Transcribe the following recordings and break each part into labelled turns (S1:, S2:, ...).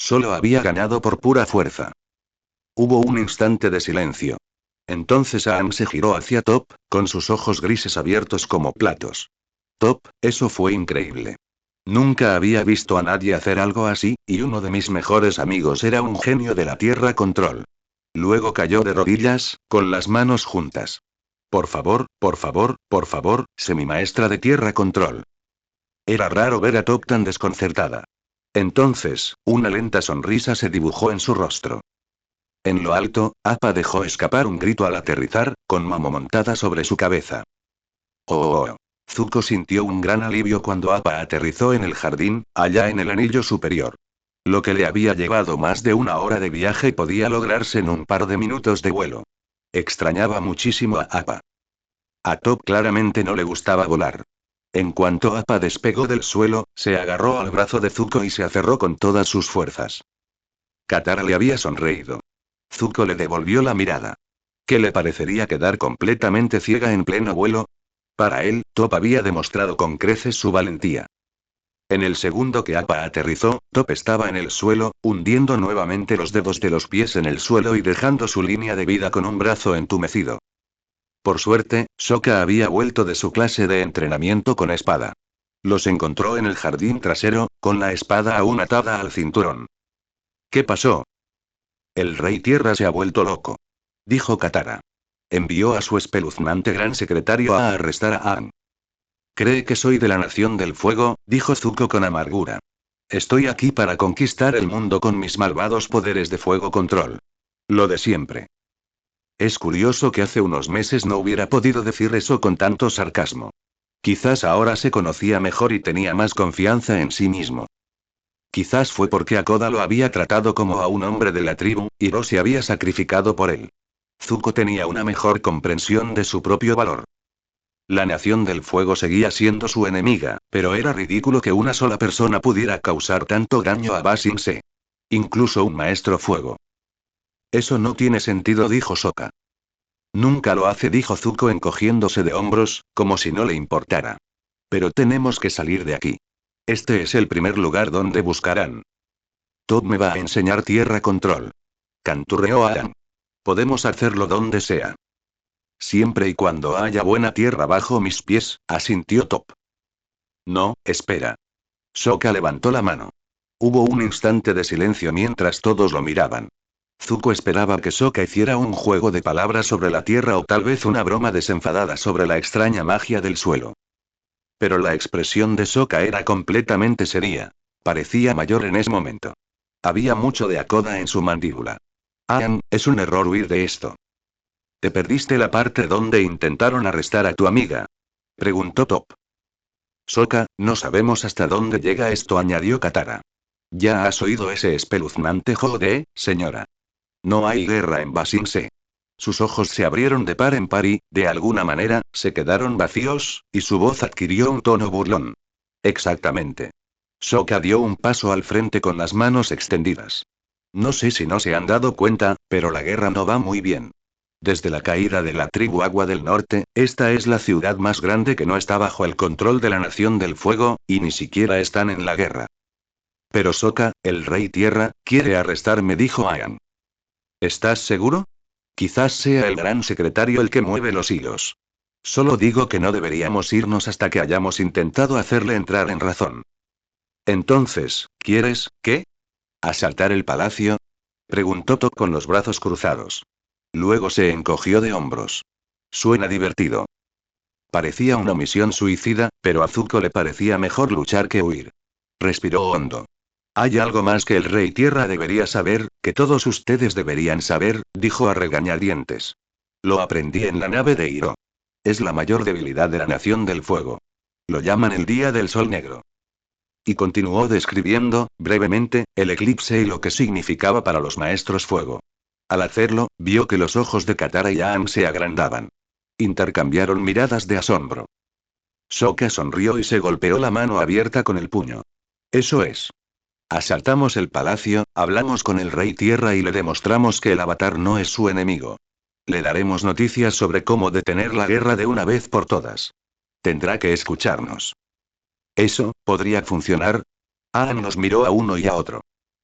S1: Solo había ganado por pura fuerza. Hubo un instante de silencio. Entonces Aang se giró hacia Top, con sus ojos grises abiertos como platos. Top, eso fue increíble. Nunca había visto a nadie hacer algo así, y uno de mis mejores amigos era un genio de la Tierra Control. Luego cayó de rodillas, con las manos juntas. Por favor, semimaestra de Tierra Control. Era raro ver a Top tan desconcertada. Entonces, una lenta sonrisa se dibujó en su rostro. En lo alto, Appa dejó escapar un grito al aterrizar, con Mamo montada sobre su cabeza. Oh. Zuko sintió un gran alivio cuando Appa aterrizó en el jardín, allá en el anillo superior. Lo que le había llevado más de una hora de viaje podía lograrse en un par de minutos de vuelo. Extrañaba muchísimo a Appa. A Top claramente no le gustaba volar. En cuanto Appa despegó del suelo, se agarró al brazo de Zuko y se aferró con todas sus fuerzas. Katara le había sonreído. Zuko le devolvió la mirada. ¿Qué le parecería quedar completamente ciega en pleno vuelo? Para él, Top había demostrado con creces su valentía. En el segundo que Appa aterrizó, Top estaba en el suelo, hundiendo nuevamente los dedos de los pies en el suelo y dejando su línea de vida con un brazo entumecido. Por suerte, Sokka había vuelto de su clase de entrenamiento con espada. Los encontró en el jardín trasero, con la espada aún atada al cinturón. ¿Qué pasó? El Rey Tierra se ha vuelto loco, dijo Katara. Envió a su espeluznante gran secretario a arrestar a Aang. Cree que soy de la Nación del Fuego, dijo Zuko con amargura. Estoy aquí para conquistar el mundo con mis malvados poderes de fuego control. Lo de siempre. Es curioso que hace unos meses no hubiera podido decir eso con tanto sarcasmo. Quizás ahora se conocía mejor y tenía más confianza en sí mismo. Quizás fue porque Akoda lo había tratado como a un hombre de la tribu, y Ro se había sacrificado por él. Zuko tenía una mejor comprensión de su propio valor. La Nación del Fuego seguía siendo su enemiga, pero era ridículo que una sola persona pudiera causar tanto daño a Ba Sing Se. Incluso un maestro fuego. Eso no tiene sentido, dijo Sokka. Nunca lo hace, dijo Zuko encogiéndose de hombros, como si no le importara. Pero tenemos que salir de aquí. Este es el primer lugar donde buscarán. Top me va a enseñar Tierra Control. Canturreó Aang. Podemos hacerlo donde sea. Siempre y cuando haya buena tierra bajo mis pies, asintió Top. No, espera. Sokka levantó la mano. Hubo un instante de silencio mientras todos lo miraban. Zuko esperaba que Sokka hiciera un juego de palabras sobre la tierra o tal vez una broma desenfadada sobre la extraña magia del suelo. Pero la expresión de Sokka era completamente seria. Parecía mayor en ese momento. Había mucho de Akoda en su mandíbula. Aang, es un error huir de esto. ¿Te perdiste la parte donde intentaron arrestar a tu amiga? Preguntó Top. Sokka, no sabemos hasta dónde llega esto, añadió Katara. Ya has oído ese espeluznante jode, señora. No hay guerra en Ba Sing Se. Sus ojos se abrieron de par en par y, de alguna manera, se quedaron vacíos, y su voz adquirió un tono burlón. Exactamente. Sokka dio un paso al frente con las manos extendidas. No sé si no se han dado cuenta, pero la guerra no va muy bien. Desde la caída de la tribu Agua del Norte, esta es la ciudad más grande que no está bajo el control de la Nación del Fuego, y ni siquiera están en la guerra. Pero Sokka, el Rey Tierra, quiere arrestarme, dijo Aang. ¿Estás seguro? Quizás sea el gran secretario el que mueve los hilos. Solo digo que no deberíamos irnos hasta que hayamos intentado hacerle entrar en razón. Entonces, ¿quieres, qué? ¿Asaltar el palacio? Preguntó Top con los brazos cruzados. Luego se encogió de hombros. Suena divertido. Parecía una misión suicida, pero a Zuko le parecía mejor luchar que huir. Respiró hondo. Hay algo más que el Rey Tierra debería saber, que todos ustedes deberían saber, dijo a regañadientes. Lo aprendí en la nave de Hiro. Es la mayor debilidad de la Nación del Fuego. Lo llaman el Día del Sol Negro. Y continuó describiendo, brevemente, el eclipse y lo que significaba para los maestros fuego. Al hacerlo, vio que los ojos de Katara y Aang se agrandaban. Intercambiaron miradas de asombro. Sokka sonrió y se golpeó la mano abierta con el puño. Eso es. Asaltamos el palacio, hablamos con el Rey Tierra y le demostramos que el Avatar no es su enemigo. Le daremos noticias sobre cómo detener la guerra de una vez por todas. Tendrá que escucharnos. ¿Eso podría funcionar? Aang nos miró a uno y a otro.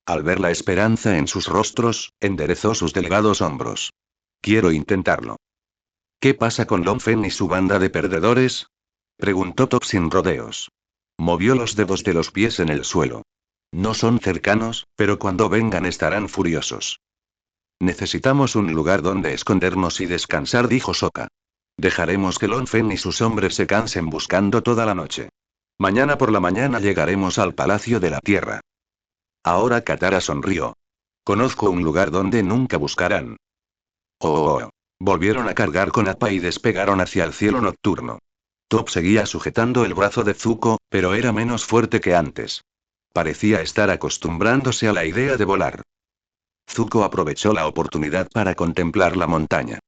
S1: Al ver la esperanza en sus rostros, enderezó sus delgados hombros. Quiero intentarlo. ¿Qué pasa con Longfen y su banda de perdedores? Preguntó Top sin rodeos. Movió los dedos de los pies en el suelo. No son cercanos, pero cuando vengan estarán furiosos. Necesitamos un lugar donde escondernos y descansar, dijo Sokka. Dejaremos que Longfen y sus hombres se cansen buscando toda la noche. Mañana por la mañana llegaremos al Palacio de la Tierra. Ahora Katara sonrió. Conozco un lugar donde nunca buscarán. Oh. Volvieron a cargar con Appa y despegaron hacia el cielo nocturno. Top seguía sujetando el brazo de Zuko, pero era menos fuerte que antes. Parecía estar acostumbrándose a la idea de volar. Zuko aprovechó la oportunidad para contemplar la montaña.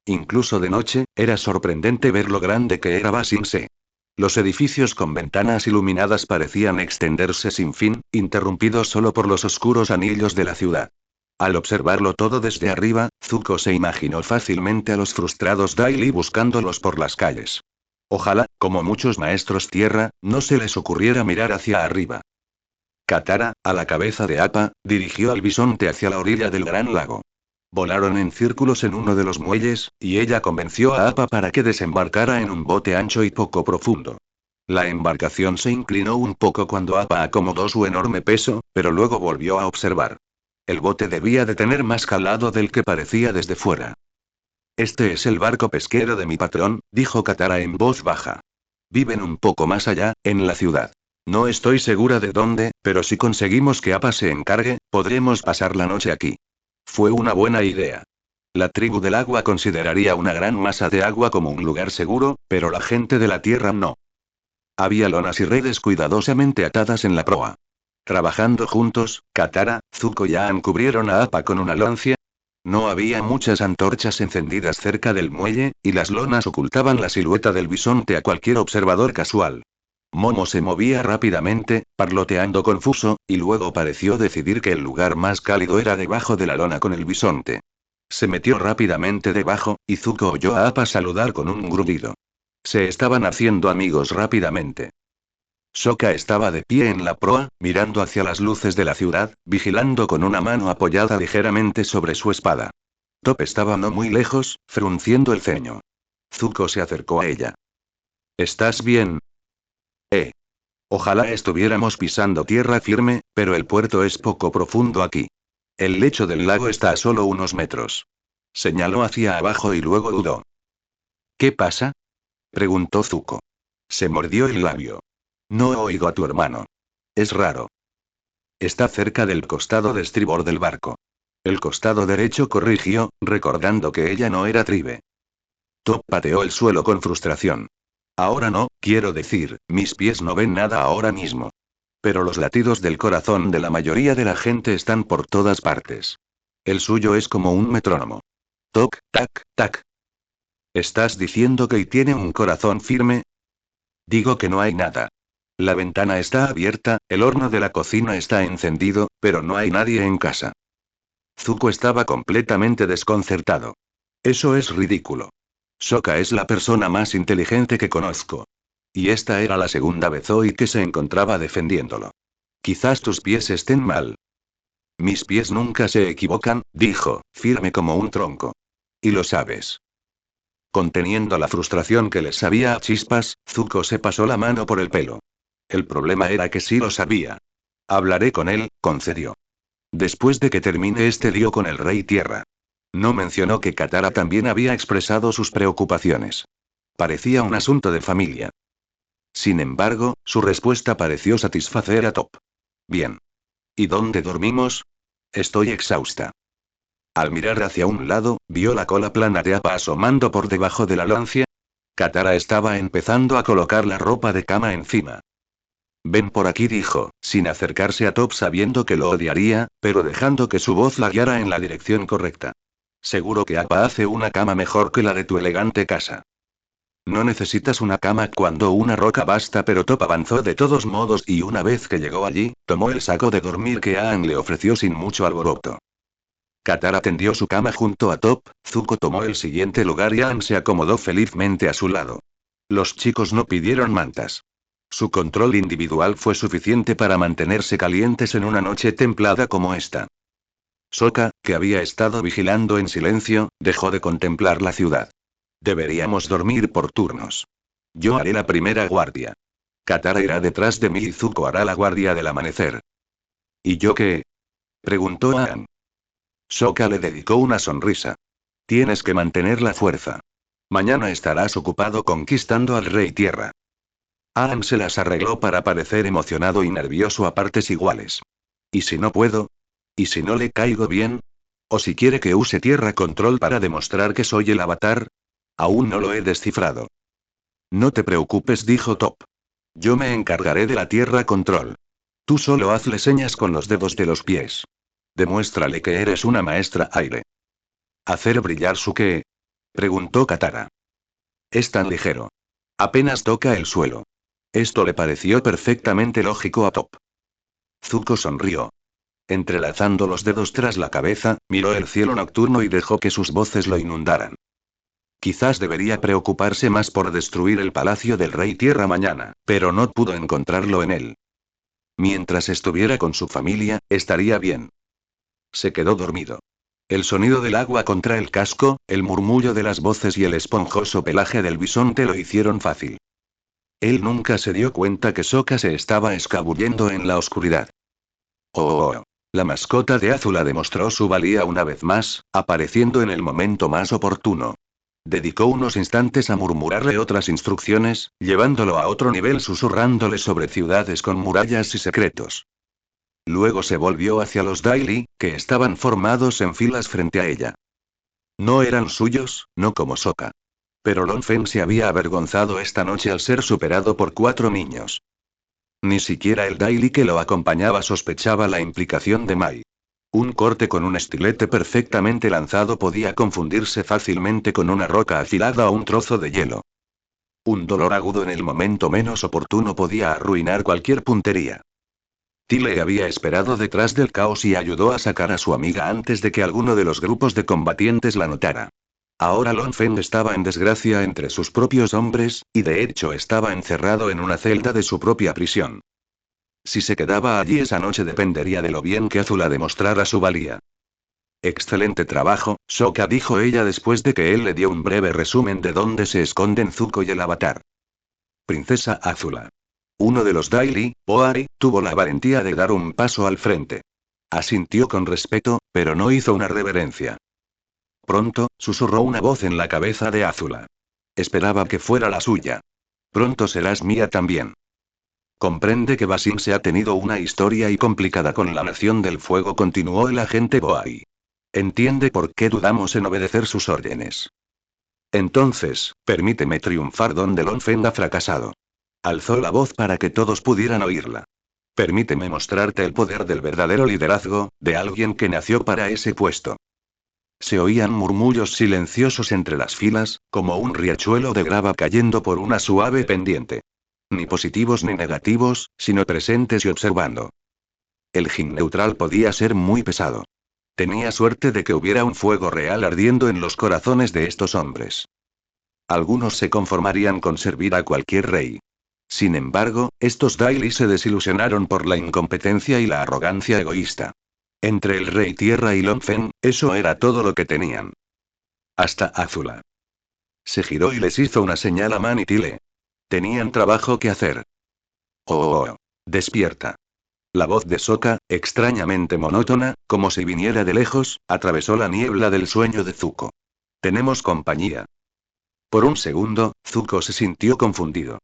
S1: Incluso de noche, era sorprendente ver lo grande que era Ba Sing Se. Los edificios con ventanas iluminadas parecían extenderse sin fin, interrumpidos solo por los oscuros anillos de la ciudad. Al observarlo todo desde arriba, Zuko se imaginó fácilmente a los frustrados Daily buscándolos por las calles. Ojalá, como muchos maestros tierra, no se les ocurriera mirar hacia arriba. Katara, a la cabeza de Appa, dirigió al bisonte hacia la orilla del gran lago. Volaron en círculos en uno de los muelles, y ella convenció a Appa para que desembarcara en un bote ancho y poco profundo. La embarcación se inclinó un poco cuando Appa acomodó su enorme peso, pero luego volvió a observar. El bote debía de tener más calado del que parecía desde fuera. Este es el barco pesquero de mi patrón, dijo Katara en voz baja. Viven un poco más allá, en la ciudad. No estoy segura de dónde, pero si conseguimos que Appa se encargue, podremos pasar la noche aquí. Fue una buena idea. La tribu del agua consideraría una gran masa de agua como un lugar seguro, pero la gente de la tierra no. Había lonas y redes cuidadosamente atadas en la proa. Trabajando juntos, Katara, Zuko y Aang cubrieron a Appa con una lancia. No había muchas antorchas encendidas cerca del muelle, y las lonas ocultaban la silueta del bisonte a cualquier observador casual. Momo se movía rápidamente, parloteando confuso, y luego pareció decidir que el lugar más cálido era debajo de la lona con el bisonte. Se metió rápidamente debajo, y Zuko oyó a Appa saludar con un gruñido. Se estaban haciendo amigos rápidamente. Sokka estaba de pie en la proa, mirando hacia las luces de la ciudad, vigilando con una mano apoyada ligeramente sobre su espada. Top estaba no muy lejos, frunciendo el ceño. Zuko se acercó a ella. ¿Estás bien? Ojalá estuviéramos pisando tierra firme, pero el puerto es poco profundo aquí. El lecho del lago está a solo unos metros. Señaló hacia abajo y luego dudó. ¿Qué pasa? Preguntó Zuko. Se mordió el labio. No oigo a tu hermano. Es raro. Está cerca del costado de estribor del barco. El costado derecho, corrigió, recordando que ella no era tribe. Top pateó el suelo con frustración. Ahora no, quiero decir, mis pies no ven nada ahora mismo. Pero los latidos del corazón de la mayoría de la gente están por todas partes. El suyo es como un metrónomo. Toc, tac, tac. ¿Estás diciendo que tiene un corazón firme? Digo que no hay nada. La ventana está abierta, el horno de la cocina está encendido, pero no hay nadie en casa. Zuko estaba completamente desconcertado. Eso es ridículo. Sokka es la persona más inteligente que conozco. Y esta era la segunda vez hoy que se encontraba defendiéndolo. Quizás tus pies estén mal. Mis pies nunca se equivocan, dijo, firme como un tronco. Y lo sabes. Conteniendo la frustración que les sabía a chispas, Zuko se pasó la mano por el pelo. El problema era que sí lo sabía. Hablaré con él, concedió. Después de que termine este lío con el Rey Tierra. No mencionó que Katara también había expresado sus preocupaciones. Parecía un asunto de familia. Sin embargo, su respuesta pareció satisfacer a Top. Bien. ¿Y dónde dormimos? Estoy exhausta. Al mirar hacia un lado, vio la cola plana de Appa asomando por debajo de la lancia. Katara estaba empezando a colocar la ropa de cama encima. Ven por aquí, dijo, sin acercarse a Top sabiendo que lo odiaría, pero dejando que su voz la guiara en la dirección correcta. Seguro que Appa hace una cama mejor que la de tu elegante casa. No necesitas una cama cuando una roca basta, pero Top avanzó de todos modos y una vez que llegó allí, tomó el saco de dormir que Aang le ofreció sin mucho alboroto. Katara tendió su cama junto a Top, Zuko tomó el siguiente lugar y Aang se acomodó felizmente a su lado. Los chicos no pidieron mantas. Su control individual fue suficiente para mantenerse calientes en una noche templada como esta. Sokka, que había estado vigilando en silencio, dejó de contemplar la ciudad. Deberíamos dormir por turnos. Yo haré la primera guardia. Katara irá detrás de mí y Zuko hará la guardia del amanecer. ¿Y yo qué? Preguntó Aang. Sokka le dedicó una sonrisa. Tienes que mantener la fuerza. Mañana estarás ocupado conquistando al Rey Tierra. Aang se las arregló para parecer emocionado y nervioso a partes iguales. ¿Y si no puedo? ¿Y si no le caigo bien? ¿O si quiere que use Tierra Control para demostrar que soy el avatar? Aún no lo he descifrado. No te preocupes, dijo Top. Yo me encargaré de la Tierra Control. Tú solo hazle señas con los dedos de los pies. Demuéstrale que eres una maestra aire. ¿Hacer brillar su qué? Preguntó Katara. Es tan ligero. Apenas toca el suelo. Esto le pareció perfectamente lógico a Top. Zuko sonrió. Entrelazando los dedos tras la cabeza, miró el cielo nocturno y dejó que sus voces lo inundaran. Quizás debería preocuparse más por destruir el palacio del Rey Tierra mañana, pero no pudo encontrarlo en él. Mientras estuviera con su familia, estaría bien. Se quedó dormido. El sonido del agua contra el casco, el murmullo de las voces y el esponjoso pelaje del bisonte lo hicieron fácil. Él nunca se dio cuenta que Sokka se estaba escabullendo en la oscuridad. Oh. La mascota de Azula demostró su valía una vez más, apareciendo en el momento más oportuno. Dedicó unos instantes a murmurarle otras instrucciones, llevándolo a otro nivel susurrándole sobre ciudades con murallas y secretos. Luego se volvió hacia los Daily, que estaban formados en filas frente a ella. No eran suyos, no como Sokka. Pero Long Fen se había avergonzado esta noche al ser superado por 4 niños. Ni siquiera el Daily que lo acompañaba sospechaba la implicación de Mai. Un corte con un estilete perfectamente lanzado podía confundirse fácilmente con una roca afilada o un trozo de hielo. Un dolor agudo en el momento menos oportuno podía arruinar cualquier puntería. Tile había esperado detrás del caos y ayudó a sacar a su amiga antes de que alguno de los grupos de combatientes la notara. Ahora Long Fen estaba en desgracia entre sus propios hombres, y de hecho estaba encerrado en una celda de su propia prisión. Si se quedaba allí esa noche dependería de lo bien que Azula demostrara su valía. Excelente trabajo, Sokka, dijo ella después de que él le dio un breve resumen de dónde se esconden Zuko y el avatar. Princesa Azula. Uno de los Daily, Poari, tuvo la valentía de dar un paso al frente. Asintió con respeto, pero no hizo una reverencia. Pronto, susurró una voz en la cabeza de Azula. Esperaba que fuera la suya. Pronto serás mía también. Comprende que Basim se ha tenido una historia y complicada con la Nación del Fuego, continuó el agente Boai. Entiende por qué dudamos en obedecer sus órdenes. Entonces, permíteme triunfar donde Long Fen ha fracasado. Alzó la voz para que todos pudieran oírla. Permíteme mostrarte el poder del verdadero liderazgo, de alguien que nació para ese puesto. Se oían murmullos silenciosos entre las filas, como un riachuelo de grava cayendo por una suave pendiente. Ni positivos ni negativos, sino presentes y observando. El Jin neutral podía ser muy pesado. Tenía suerte de que hubiera un fuego real ardiendo en los corazones de estos hombres. Algunos se conformarían con servir a cualquier rey. Sin embargo, estos Daily se desilusionaron por la incompetencia y la arrogancia egoísta. Entre el Rey Tierra y Long Fen, eso era todo lo que tenían. Hasta Azula. Se giró y les hizo una señal a Man y Tile. Tenían trabajo que hacer. Oh, despierta. La voz de Sokka, extrañamente monótona, como si viniera de lejos, atravesó la niebla del sueño de Zuko. Tenemos compañía. Por un segundo, Zuko se sintió confundido.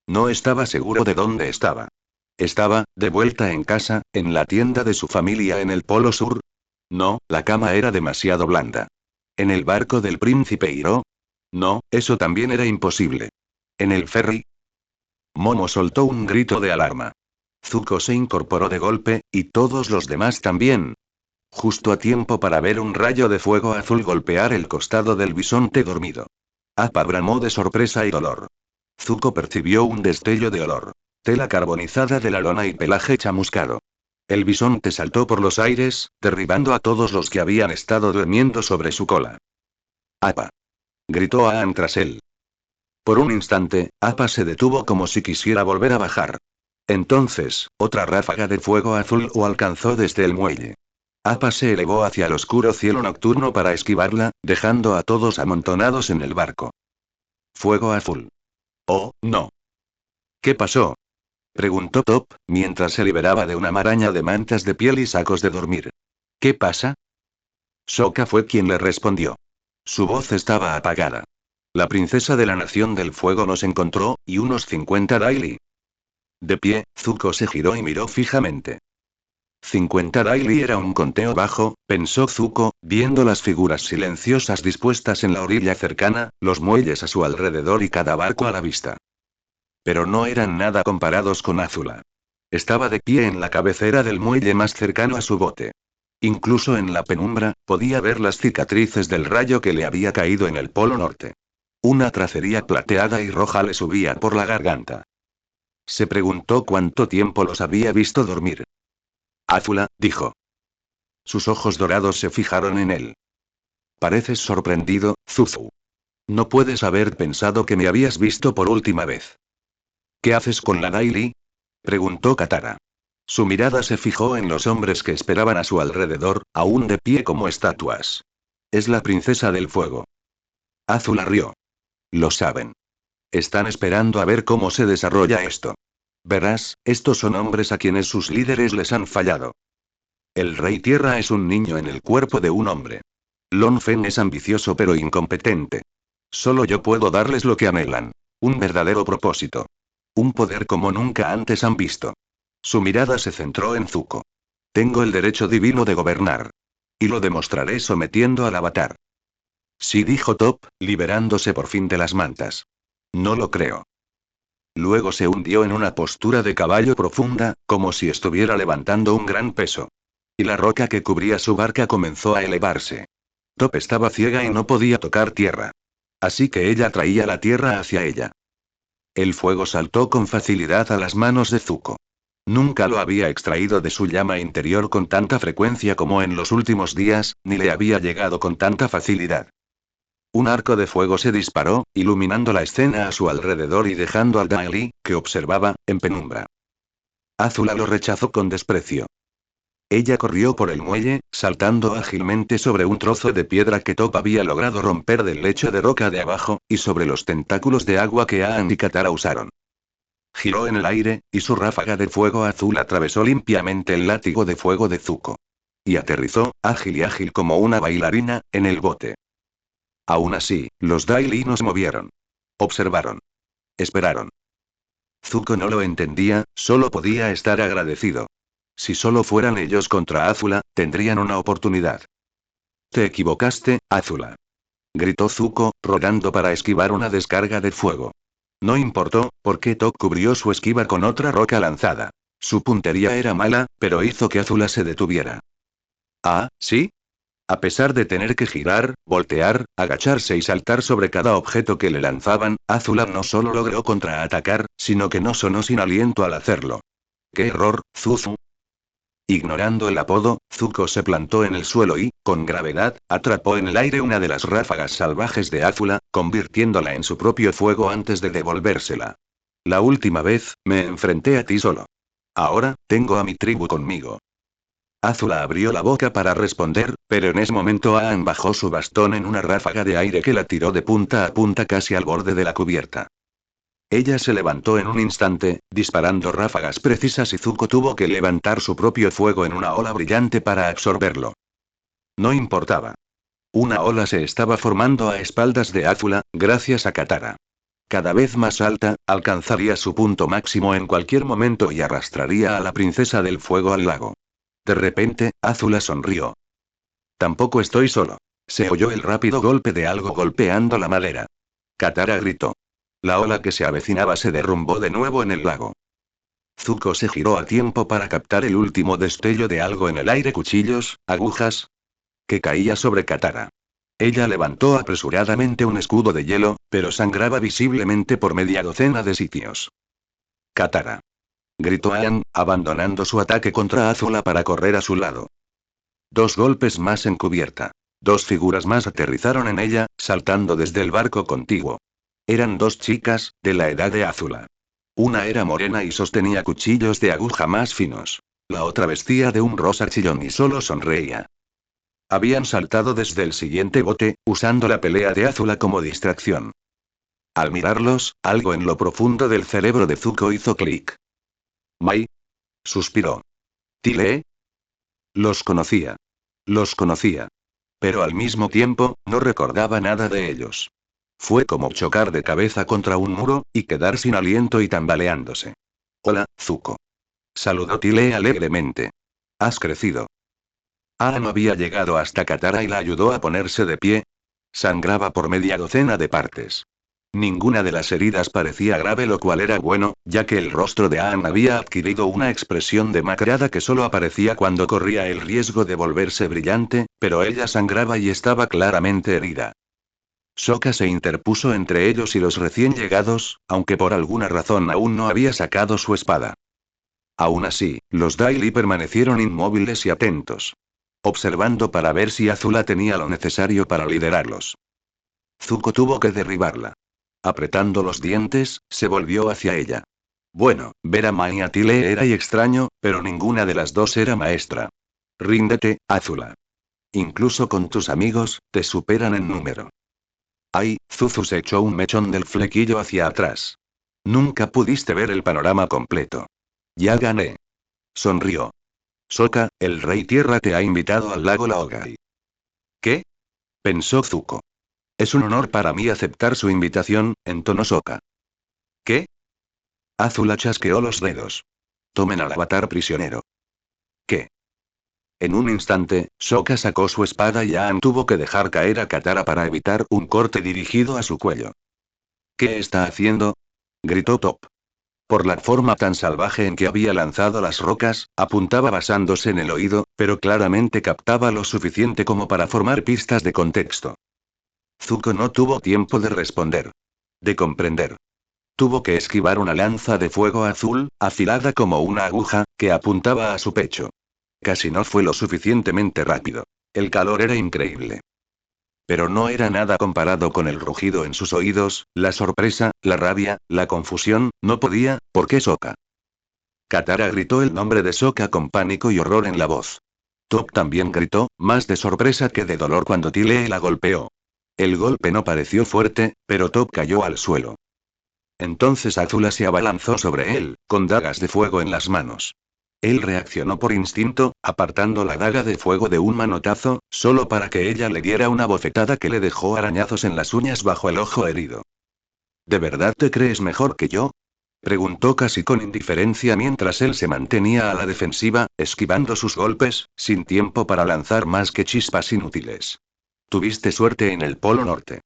S1: No estaba seguro de dónde estaba. ¿Estaba, de vuelta en casa, en la tienda de su familia en el Polo Sur? No, la cama era demasiado blanda. ¿En el barco del príncipe Hiro? No, eso también era imposible. ¿En el ferry? Momo soltó un grito de alarma. Zuko se incorporó de golpe, y todos los demás también. Justo a tiempo para ver un rayo de fuego azul golpear el costado del bisonte dormido. Appa bramó de sorpresa y dolor. Zuko percibió un destello de olor. Tela carbonizada de la lona y pelaje chamuscado. El bisonte saltó por los aires, derribando a todos los que habían estado durmiendo sobre su cola. ¡Apa! Gritó Aang tras él. Por un instante, Appa se detuvo como si quisiera volver a bajar. Entonces, otra ráfaga de fuego azul lo alcanzó desde el muelle. Appa se elevó hacia el oscuro cielo nocturno para esquivarla, dejando a todos amontonados en el barco. Fuego azul. Oh, no. ¿Qué pasó? Preguntó Top, mientras se liberaba de una maraña de mantas de piel y sacos de dormir. ¿Qué pasa? Sokka fue quien le respondió. Su voz estaba apagada. La princesa de la Nación del Fuego nos encontró, y unos 50 daily. De pie, Zuko se giró y miró fijamente. 50 daily era un conteo bajo, pensó Zuko, viendo las figuras silenciosas dispuestas en la orilla cercana, los muelles a su alrededor y cada barco a la vista. Pero no eran nada comparados con Azula. Estaba de pie en la cabecera del muelle más cercano a su bote. Incluso en la penumbra, podía ver las cicatrices del rayo que le había caído en el polo norte. Una tracería plateada y roja le subía por la garganta. Se preguntó cuánto tiempo los había visto dormir. Azula, dijo. Sus ojos dorados se fijaron en él. Pareces sorprendido, Zuzu. No puedes haber pensado que me habías visto por última vez. ¿Qué haces con la daily? Preguntó Katara. Su mirada se fijó en los hombres que esperaban a su alrededor, aún de pie como estatuas. Es la princesa del fuego. Azula rió. Lo saben. Están esperando a ver cómo se desarrolla esto. Verás, estos son hombres a quienes sus líderes les han fallado. El Rey Tierra es un niño en el cuerpo de un hombre. Long Fen es ambicioso pero incompetente. Solo yo puedo darles lo que anhelan. Un verdadero propósito. Un poder como nunca antes han visto. Su mirada se centró en Zuko. Tengo el derecho divino de gobernar. Y lo demostraré sometiendo al avatar. Sí, dijo Top, liberándose por fin de las mantas. No lo creo. Luego se hundió en una postura de caballo profunda, como si estuviera levantando un gran peso. Y la roca que cubría su barca comenzó a elevarse. Top estaba ciega y no podía tocar tierra. Así que ella traía la tierra hacia ella. El fuego saltó con facilidad a las manos de Zuko. Nunca lo había extraído de su llama interior con tanta frecuencia como en los últimos días, ni le había llegado con tanta facilidad. Un arco de fuego se disparó, iluminando la escena a su alrededor y dejando al Daily, que observaba, en penumbra. Azula lo rechazó con desprecio. Ella corrió por el muelle, saltando ágilmente sobre un trozo de piedra que Top había logrado romper del lecho de roca de abajo, y sobre los tentáculos de agua que Aang y Katara usaron. Giró en el aire, y su ráfaga de fuego azul atravesó limpiamente el látigo de fuego de Zuko. Y aterrizó, ágil como una bailarina, en el bote. Aún así, los Daily no se movieron. Observaron. Esperaron. Zuko no lo entendía, solo podía estar agradecido. Si solo fueran ellos contra Azula, tendrían una oportunidad. Te equivocaste, Azula. Gritó Zuko, rodando para esquivar una descarga de fuego. No importó, porque Top cubrió su esquiva con otra roca lanzada. Su puntería era mala, pero hizo que Azula se detuviera. Ah, ¿sí? A pesar de tener que girar, voltear, agacharse y saltar sobre cada objeto que le lanzaban, Azula no solo logró contraatacar, sino que no sonó sin aliento al hacerlo. ¡Qué error, Zuzu! Ignorando el apodo, Zuko se plantó en el suelo y, con gravedad, atrapó en el aire una de las ráfagas salvajes de Azula, convirtiéndola en su propio fuego antes de devolvérsela. La última vez, me enfrenté a ti solo. Ahora, tengo a mi tribu conmigo. Azula abrió la boca para responder, pero en ese momento Aang bajó su bastón en una ráfaga de aire que la tiró de punta a punta casi al borde de la cubierta. Ella se levantó en un instante, disparando ráfagas precisas y Zuko tuvo que levantar su propio fuego en una ola brillante para absorberlo. No importaba. Una ola se estaba formando a espaldas de Azula, gracias a Katara. Cada vez más alta, alcanzaría su punto máximo en cualquier momento y arrastraría a la princesa del fuego al lago. De repente, Azula sonrió. Tampoco estoy solo. Se oyó el rápido golpe de algo golpeando la madera. Katara gritó. La ola que se avecinaba se derrumbó de nuevo en el lago. Zuko se giró a tiempo para captar el último destello de algo en el aire, cuchillos, agujas, que caía sobre Katara. Ella levantó apresuradamente un escudo de hielo, pero sangraba visiblemente por media docena de sitios. Katara. Gritó Aang, abandonando su ataque contra Azula para correr a su lado. 2 golpes más en cubierta. 2 figuras más aterrizaron en ella, saltando desde el barco contiguo. Eran dos chicas, de la edad de Azula. Una era morena y sostenía cuchillos de aguja más finos. La otra vestía de un rosa chillón y solo sonreía. Habían saltado desde el siguiente bote, usando la pelea de Azula como distracción. Al mirarlos, algo en lo profundo del cerebro de Zuko hizo clic. Mai. Suspiró. ¿Tile? Los conocía. Los conocía. Pero al mismo tiempo, no recordaba nada de ellos. Fue como chocar de cabeza contra un muro, y quedar sin aliento y tambaleándose. Hola, Zuko. Saludó Tile alegremente. Has crecido. No había llegado hasta Katara y la ayudó a ponerse de pie. Sangraba por media docena de partes. Ninguna de las heridas parecía grave, lo cual era bueno, ya que el rostro de Aang había adquirido una expresión demacrada que solo aparecía cuando corría el riesgo de volverse brillante, pero ella sangraba y estaba claramente herida. Sokka se interpuso entre ellos y los recién llegados, aunque por alguna razón aún no había sacado su espada. Aún así, los Daily permanecieron inmóviles y atentos, observando para ver si Azula tenía lo necesario para liderarlos. Zuko tuvo que derribarla. Apretando los dientes, se volvió hacia ella. Bueno, ver a Mai y a Tile era extraño, pero ninguna de las dos era maestra. Ríndete, Azula. Incluso con tus amigos, te superan en número. Ay, Zuzu se echó un mechón del flequillo hacia atrás. Nunca pudiste ver el panorama completo. Ya gané. Sonrió. Sokka, el Rey Tierra te ha invitado al lago Laogai. ¿Qué? Pensó Zuko. Es un honor para mí aceptar su invitación, entonó Sokka. ¿Qué? Azula chasqueó los dedos. Tomen al avatar prisionero. ¿Qué? En un instante, Sokka sacó su espada y Aang tuvo que dejar caer a Katara para evitar un corte dirigido a su cuello. ¿Qué está haciendo? Gritó Top. Por la forma tan salvaje en que había lanzado las rocas, apuntaba basándose en el oído, pero claramente captaba lo suficiente como para formar pistas de contexto. Zuko no tuvo tiempo de responder. De comprender. Tuvo que esquivar una lanza de fuego azul, afilada como una aguja, que apuntaba a su pecho. Casi no fue lo suficientemente rápido. El calor era increíble. Pero no era nada comparado con el rugido en sus oídos, la sorpresa, la rabia, la confusión. No podía, ¿por qué Sokka? Katara gritó el nombre de Sokka con pánico y horror en la voz. Top también gritó, más de sorpresa que de dolor cuando Tile la golpeó. El golpe no pareció fuerte, pero Top cayó al suelo. Entonces Azula se abalanzó sobre él, con dagas de fuego en las manos. Él reaccionó por instinto, apartando la daga de fuego de un manotazo, solo para que ella le diera una bofetada que le dejó arañazos en las uñas bajo el ojo herido. ¿De verdad te crees mejor que yo? Preguntó casi con indiferencia mientras él se mantenía a la defensiva, esquivando sus golpes, sin tiempo para lanzar más que chispas inútiles. Tuviste suerte en el Polo Norte.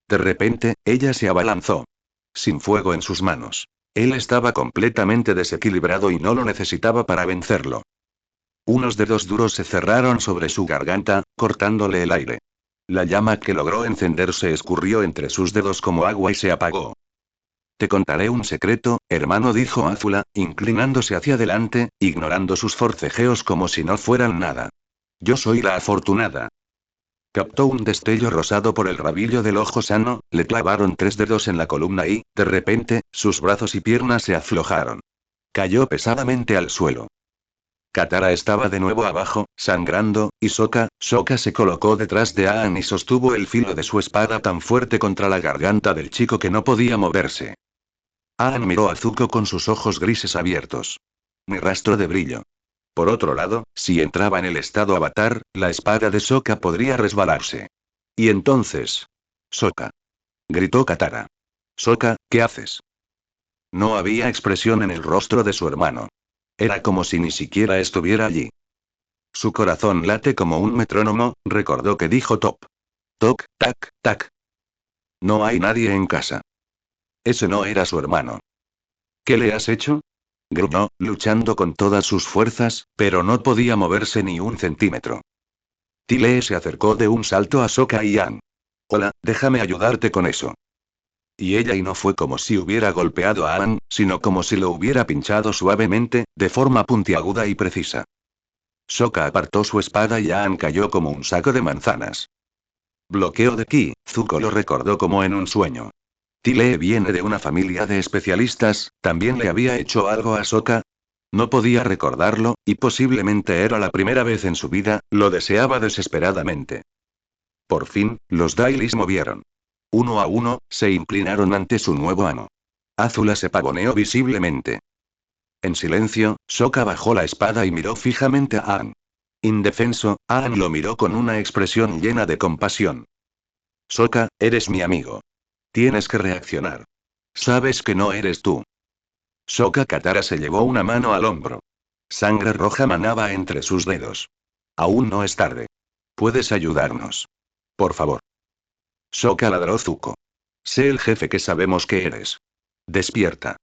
S1: De repente, ella se abalanzó. Sin fuego en sus manos. Él estaba completamente desequilibrado y no lo necesitaba para vencerlo. Unos dedos duros se cerraron sobre su garganta, cortándole el aire. La llama que logró encender se escurrió entre sus dedos como agua y se apagó. Te contaré un secreto, hermano, dijo Azula, inclinándose hacia adelante, ignorando sus forcejeos como si no fueran nada. Yo soy la afortunada. Captó un destello rosado por el rabillo del ojo sano, le clavaron 3 dedos en la columna y, de repente, sus brazos y piernas se aflojaron. Cayó pesadamente al suelo. Katara estaba de nuevo abajo, sangrando, y Sokka se colocó detrás de Aang y sostuvo el filo de su espada tan fuerte contra la garganta del chico que no podía moverse. Aang miró a Zuko con sus ojos grises abiertos. Ni rastro de brillo. Por otro lado, si entraba en el estado avatar, la espada de Sokka podría resbalarse. Y entonces... Sokka. Gritó Katara. Sokka, ¿qué haces? No había expresión en el rostro de su hermano. Era como si ni siquiera estuviera allí. Su corazón late como un metrónomo, recordó que dijo Top. Toc, tac, tac. No hay nadie en casa. Ese no era su hermano. ¿Qué le has hecho? Gruñó, luchando con todas sus fuerzas, pero no podía moverse ni un centímetro. Tile se acercó de un salto a Sokka y Aang. Hola, déjame ayudarte con eso. Y ella y no fue como si hubiera golpeado a Aang, sino como si lo hubiera pinchado suavemente, de forma puntiaguda y precisa. Sokka apartó su espada y Aang cayó como un saco de manzanas. Bloqueo de ki, Zuko lo recordó como en un sueño. Tile viene de una familia de especialistas, ¿también le había hecho algo a Sokka? No podía recordarlo, y posiblemente era la primera vez en su vida, lo deseaba desesperadamente. Por fin, los Dailies movieron. Uno a uno, se inclinaron ante su nuevo amo. Azula se pavoneó visiblemente. En silencio, Sokka bajó la espada y miró fijamente a Aang. Indefenso, Aang lo miró con una expresión llena de compasión. Sokka, eres mi amigo. Tienes que reaccionar. Sabes que no eres tú. Sokka Katara se llevó una mano al hombro. Sangre roja manaba entre sus dedos. Aún no es tarde. Puedes ayudarnos. Por favor. Sokka ladró Zuko. Sé el jefe que sabemos que eres. Despierta.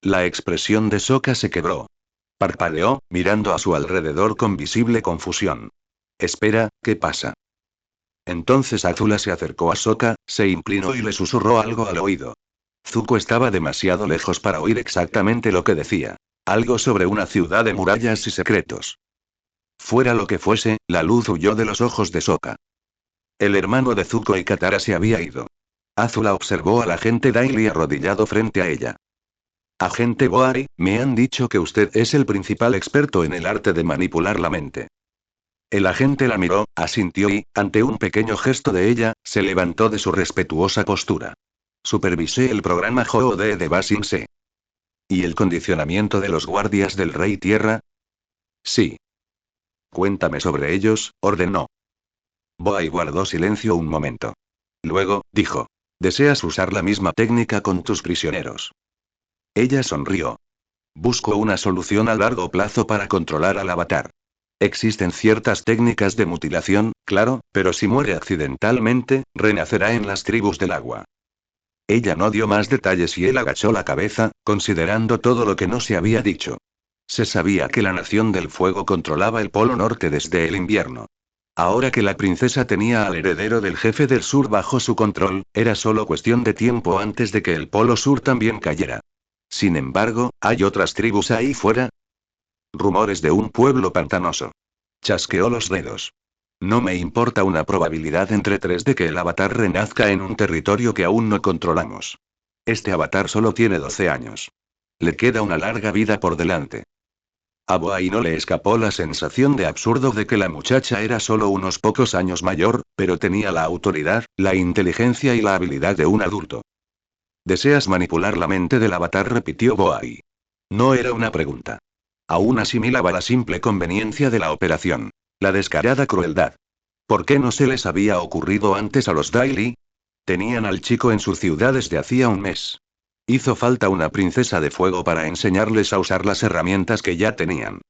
S1: La expresión de Sokka se quebró. Parpadeó, mirando a su alrededor con visible confusión. Espera, ¿qué pasa? Entonces Azula se acercó a Sokka, se inclinó y le susurró algo al oído. Zuko estaba demasiado lejos para oír exactamente lo que decía. Algo sobre una ciudad de murallas y secretos. Fuera lo que fuese, la luz huyó de los ojos de Sokka. El hermano de Zuko y Katara se había ido. Azula observó al agente Daily arrodillado frente a ella. Agente Boari, me han dicho que usted es el principal experto en el arte de manipular la mente. El agente la miró, asintió y, ante un pequeño gesto de ella, se levantó de su respetuosa postura. Supervisé el programa Joode de Ba Sing Se. ¿Y el condicionamiento de los guardias del Rey Tierra? Sí. Cuéntame sobre ellos, ordenó. Boai guardó silencio un momento. Luego, dijo. ¿Deseas usar la misma técnica con tus prisioneros? Ella sonrió. Busco una solución a largo plazo para controlar al avatar. Existen ciertas técnicas de mutilación, claro, pero si muere accidentalmente, renacerá en las tribus del agua. Ella no dio más detalles y él agachó la cabeza, considerando todo lo que no se había dicho. Se sabía que la Nación del Fuego controlaba el Polo Norte desde el invierno. Ahora que la princesa tenía al heredero del jefe del sur bajo su control, era solo cuestión de tiempo antes de que el Polo Sur también cayera. Sin embargo, ¿hay otras tribus ahí fuera? Rumores de un pueblo pantanoso. Chasqueó los dedos. No me importa una probabilidad entre 3 de que el avatar renazca en un territorio que aún no controlamos. Este avatar solo tiene 12 años. Le queda una larga vida por delante. A Boai no le escapó la sensación de absurdo de que la muchacha era solo unos pocos años mayor, pero tenía la autoridad, la inteligencia y la habilidad de un adulto. ¿Deseas manipular la mente del avatar?, repitió Boai. No era una pregunta. Aún asimilaba la simple conveniencia de la operación. La descarada crueldad. ¿Por qué no se les había ocurrido antes a los Daily? Tenían al chico en su ciudad desde hacía un mes. Hizo falta una princesa de fuego para enseñarles a usar las herramientas que ya tenían.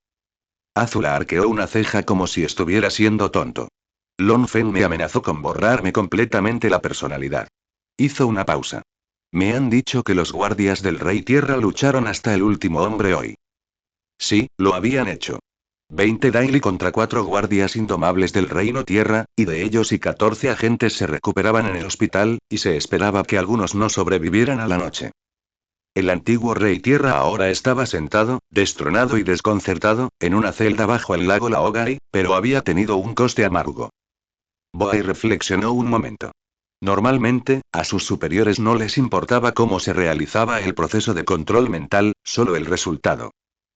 S1: Azula arqueó una ceja como si estuviera siendo tonto. Long Feng me amenazó con borrarme completamente la personalidad. Hizo una pausa. Me han dicho que los guardias del Rey Tierra lucharon hasta el último hombre hoy. Sí, lo habían hecho. 20 Daily contra 4 guardias indomables del Reino Tierra, y de ellos y 14 agentes se recuperaban en el hospital, y se esperaba que algunos no sobrevivieran a la noche. El antiguo Rey Tierra ahora estaba sentado, destronado y desconcertado, en una celda bajo el lago Laogai, pero había tenido un coste amargo. Boai reflexionó un momento. Normalmente, a sus superiores no les importaba cómo se realizaba el proceso de control mental, solo el resultado.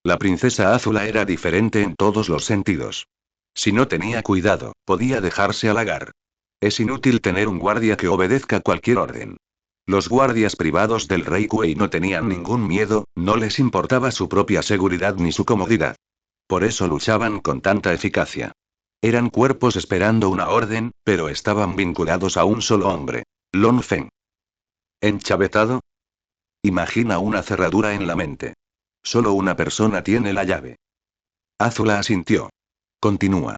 S1: La princesa Azula era diferente en todos los sentidos. Si no tenía cuidado, podía dejarse halagar. Es inútil tener un guardia que obedezca cualquier orden. Los guardias privados del rey Kuei no tenían ningún miedo, no les importaba su propia seguridad ni su comodidad. Por eso luchaban con tanta eficacia. Eran cuerpos esperando una orden, pero estaban vinculados a un solo hombre. Long Feng. ¿Enchavetado? Imagina una cerradura en la mente. Solo una persona tiene la llave. Azula asintió. Continúa.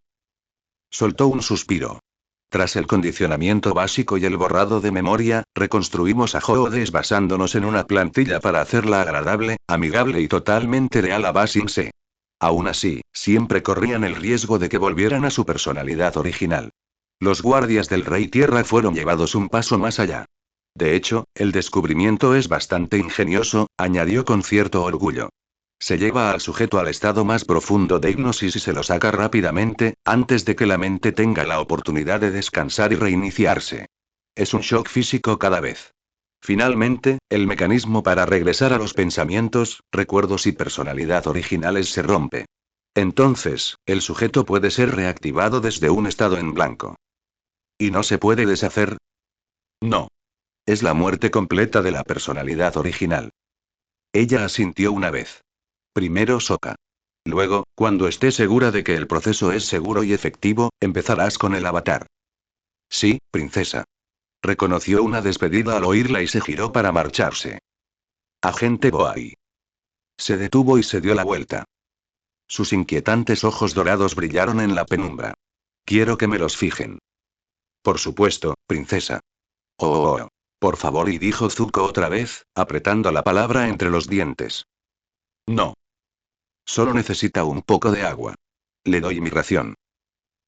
S1: Soltó un suspiro. Tras el condicionamiento básico y el borrado de memoria, reconstruimos a Joodes basándonos en una plantilla para hacerla agradable, amigable y totalmente leal a Ba Sing Se. Aún así, siempre corrían el riesgo de que volvieran a su personalidad original. Los guardias del Rey Tierra fueron llevados un paso más allá. De hecho, el descubrimiento es bastante ingenioso, añadió con cierto orgullo. Se lleva al sujeto al estado más profundo de hipnosis y se lo saca rápidamente, antes de que la mente tenga la oportunidad de descansar y reiniciarse. Es un shock físico cada vez. Finalmente, el mecanismo para regresar a los pensamientos, recuerdos y personalidad originales se rompe. Entonces, el sujeto puede ser reactivado desde un estado en blanco. ¿Y no se puede deshacer? No. Es la muerte completa de la personalidad original. Ella asintió una vez. Primero Sokka. Luego, cuando esté segura de que el proceso es seguro y efectivo, empezarás con el avatar. Sí, princesa. Reconoció una despedida al oírla y se giró para marcharse. Agente Boai. Se detuvo y se dio la vuelta. Sus inquietantes ojos dorados brillaron en la penumbra. Quiero que me los fijen. Por supuesto, princesa. Oh. Por favor, y dijo Zuko otra vez, apretando la palabra entre los dientes. No. Solo necesita un poco de agua. Le doy mi ración.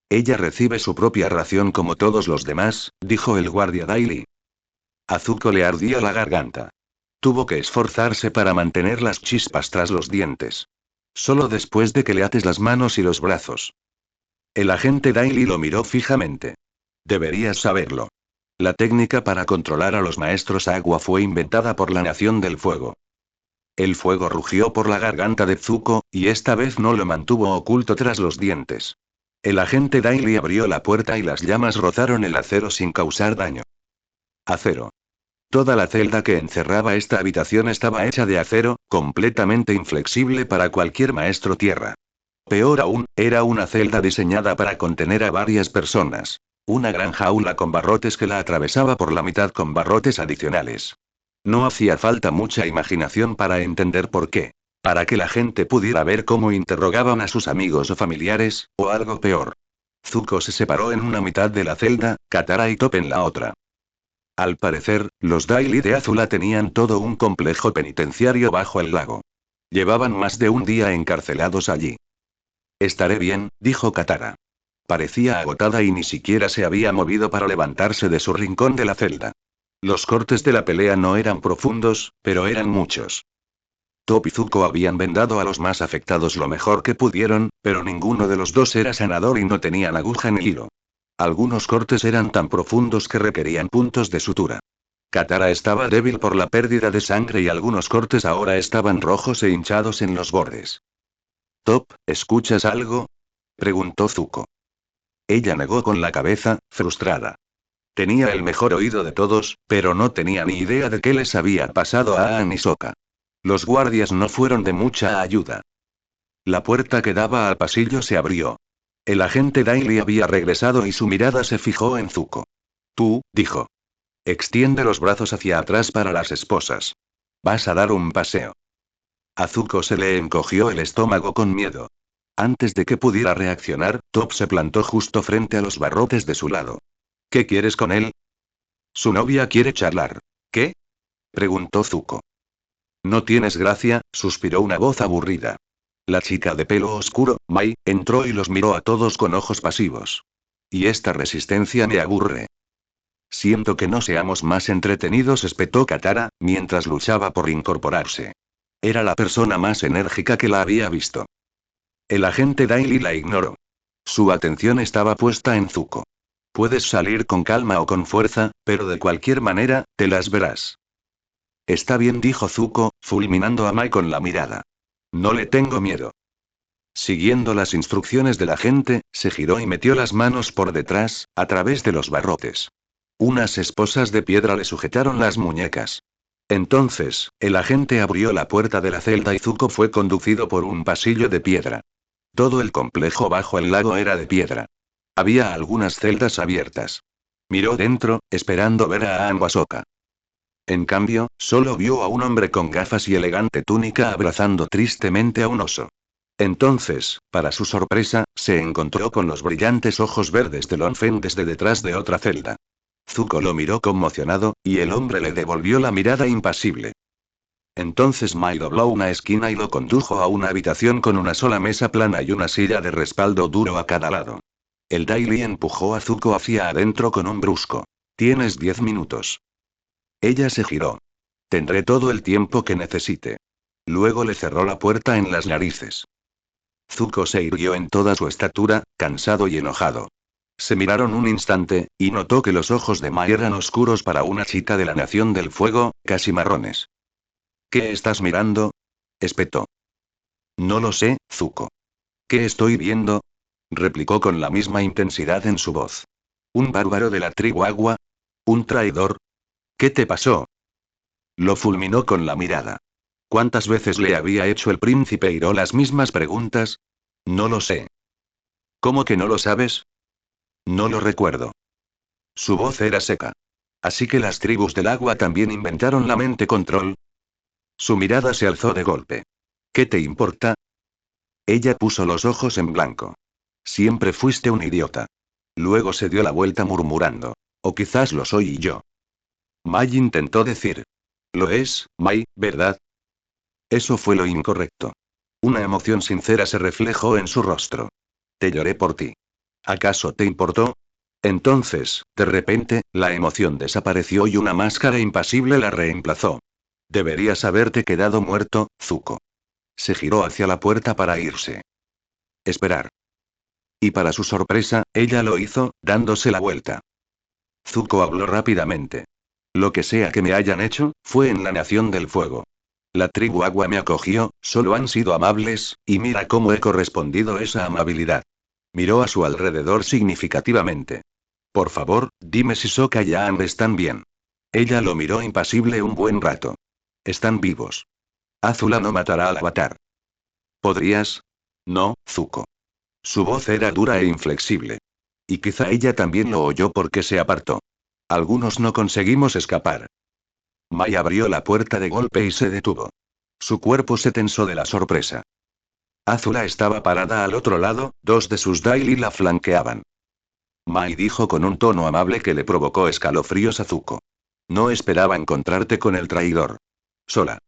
S1: Ella recibe su propia ración como todos los demás, dijo el guardia Daily. A Zuko le ardía la garganta. Tuvo que esforzarse para mantener las chispas tras los dientes. Solo después de que le ates las manos y los brazos. El agente Daily lo miró fijamente. Deberías saberlo. La técnica para controlar a los maestros agua fue inventada por la Nación del Fuego. El fuego rugió por la garganta de Zuko, y esta vez no lo mantuvo oculto tras los dientes. El agente Daily abrió la puerta y las llamas rozaron el acero sin causar daño. Acero. Toda la celda que encerraba esta habitación estaba hecha de acero, completamente inflexible para cualquier maestro tierra. Peor aún, era una celda diseñada para contener a varias personas. Una gran jaula con barrotes que la atravesaba por la mitad con barrotes adicionales. No hacía falta mucha imaginación para entender por qué. Para que la gente pudiera ver cómo interrogaban a sus amigos o familiares, o algo peor. Zuko se separó en una mitad de la celda, Katara y Top en la otra. Al parecer, los Daily de Azula tenían todo un complejo penitenciario bajo el lago. Llevaban más de un día encarcelados allí. Estaré bien, dijo Katara. Parecía agotada y ni siquiera se había movido para levantarse de su rincón de la celda. Los cortes de la pelea no eran profundos, pero eran muchos. Top y Zuko habían vendado a los más afectados lo mejor que pudieron, pero ninguno de los dos era sanador y no tenían aguja ni hilo. Algunos cortes eran tan profundos que requerían puntos de sutura. Katara estaba débil por la pérdida de sangre y algunos cortes ahora estaban rojos e hinchados en los bordes. Top, ¿escuchas algo? Preguntó Zuko. Ella negó con la cabeza, frustrada. Tenía el mejor oído de todos, pero no tenía ni idea de qué les había pasado a Aang y Sokka. Los guardias no fueron de mucha ayuda. La puerta que daba al pasillo se abrió. El agente Daily había regresado y su mirada se fijó en Zuko. Tú, dijo. Extiende los brazos hacia atrás para las esposas. Vas a dar un paseo. A Zuko se le encogió el estómago con miedo. Antes de que pudiera reaccionar, Top se plantó justo frente a los barrotes de su lado. ¿Qué quieres con él? Su novia quiere charlar. ¿Qué? Preguntó Zuko. No tienes gracia, suspiró una voz aburrida. La chica de pelo oscuro, Mai, entró y los miró a todos con ojos pasivos. Y esta resistencia me aburre. Siento que no seamos más entretenidos, espetó Katara, mientras luchaba por incorporarse. Era la persona más enérgica que la había visto. El agente Daily la ignoró. Su atención estaba puesta en Zuko. Puedes salir con calma o con fuerza, pero de cualquier manera, te las verás. Está bien, dijo Zuko, fulminando a Mai con la mirada. No le tengo miedo. Siguiendo las instrucciones del agente, se giró y metió las manos por detrás, a través de los barrotes. Unas esposas de piedra le sujetaron las muñecas. Entonces, el agente abrió la puerta de la celda y Zuko fue conducido por un pasillo de piedra. Todo el complejo bajo el lago era de piedra. Había algunas celdas abiertas. Miró dentro, esperando ver a Aang o a Sokka. En cambio, solo vio a un hombre con gafas y elegante túnica abrazando tristemente a un oso. Entonces, para su sorpresa, se encontró con los brillantes ojos verdes de Long Feng desde detrás de otra celda. Zuko lo miró conmocionado, y el hombre le devolvió la mirada impasible. Entonces Mai dobló una esquina y lo condujo a una habitación con una sola mesa plana y una silla de respaldo duro a cada lado. El Daily empujó a Zuko hacia adentro con un brusco. Tienes 10 minutos. Ella se giró. Tendré todo el tiempo que necesite. Luego le cerró la puerta en las narices. Zuko se irguió en toda su estatura, cansado y enojado. Se miraron un instante, y notó que los ojos de Mai eran oscuros para una chica de la Nación del Fuego, casi marrones. ¿Qué estás mirando? Espetó. No lo sé, Zuko. ¿Qué estoy viendo? Replicó con la misma intensidad en su voz. ¿Un bárbaro de la tribu Agua? ¿Un traidor? ¿Qué te pasó? Lo fulminó con la mirada. ¿Cuántas veces le había hecho el príncipe Hiro las mismas preguntas? No lo sé. ¿Cómo que no lo sabes? No lo recuerdo. Su voz era seca. ¿Así que las tribus del agua también inventaron la mente control? Su mirada se alzó de golpe. ¿Qué te importa? Ella puso los ojos en blanco. Siempre fuiste un idiota. Luego se dio la vuelta murmurando. O quizás lo soy y yo. Mai intentó decir. Lo es, Mai, ¿verdad? Eso fue lo incorrecto. Una emoción sincera se reflejó en su rostro. Te lloré por ti. ¿Acaso te importó? Entonces, de repente, la emoción desapareció y una máscara impasible la reemplazó. Deberías haberte quedado muerto, Zuko. Se giró hacia la puerta para irse. Esperar. Y para su sorpresa, ella lo hizo, dándose la vuelta. Zuko habló rápidamente. Lo que sea que me hayan hecho, fue en la Nación del Fuego. La tribu Agua me acogió, solo han sido amables, y mira cómo he correspondido esa amabilidad. Miró a su alrededor significativamente. Por favor, dime si Sokka y Aang están bien. Ella lo miró impasible un buen rato. Están vivos. Azula no matará al avatar. ¿Podrías? No, Zuko. Su voz era dura e inflexible. Y quizá ella también lo oyó porque se apartó. Algunos no conseguimos escapar. Mai abrió la puerta de golpe y se detuvo. Su cuerpo se tensó de la sorpresa. Azula estaba parada al otro lado, dos de sus Daily la flanqueaban. Mai dijo con un tono amable que le provocó escalofríos a Zuko. No esperaba encontrarte con el traidor. Sola.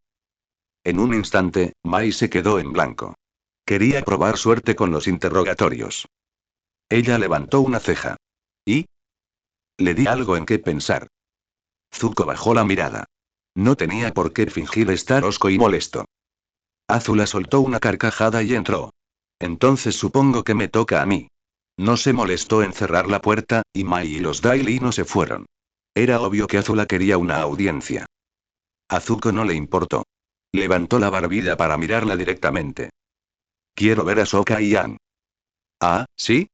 S1: En un instante, Mai se quedó en blanco. Quería probar suerte con los interrogatorios. Ella levantó una ceja. ¿Y? Le di algo en qué pensar. Zuko bajó la mirada. No tenía por qué fingir estar hosco y molesto. Azula soltó una carcajada y entró. Entonces supongo que me toca a mí. No se molestó en cerrar la puerta, y Mai y los Daily no se fueron. Era obvio que Azula quería una audiencia. A Zuko no le importó. Levantó la barbilla para mirarla directamente. Quiero ver a Sokka y Aang. Ah, ¿sí?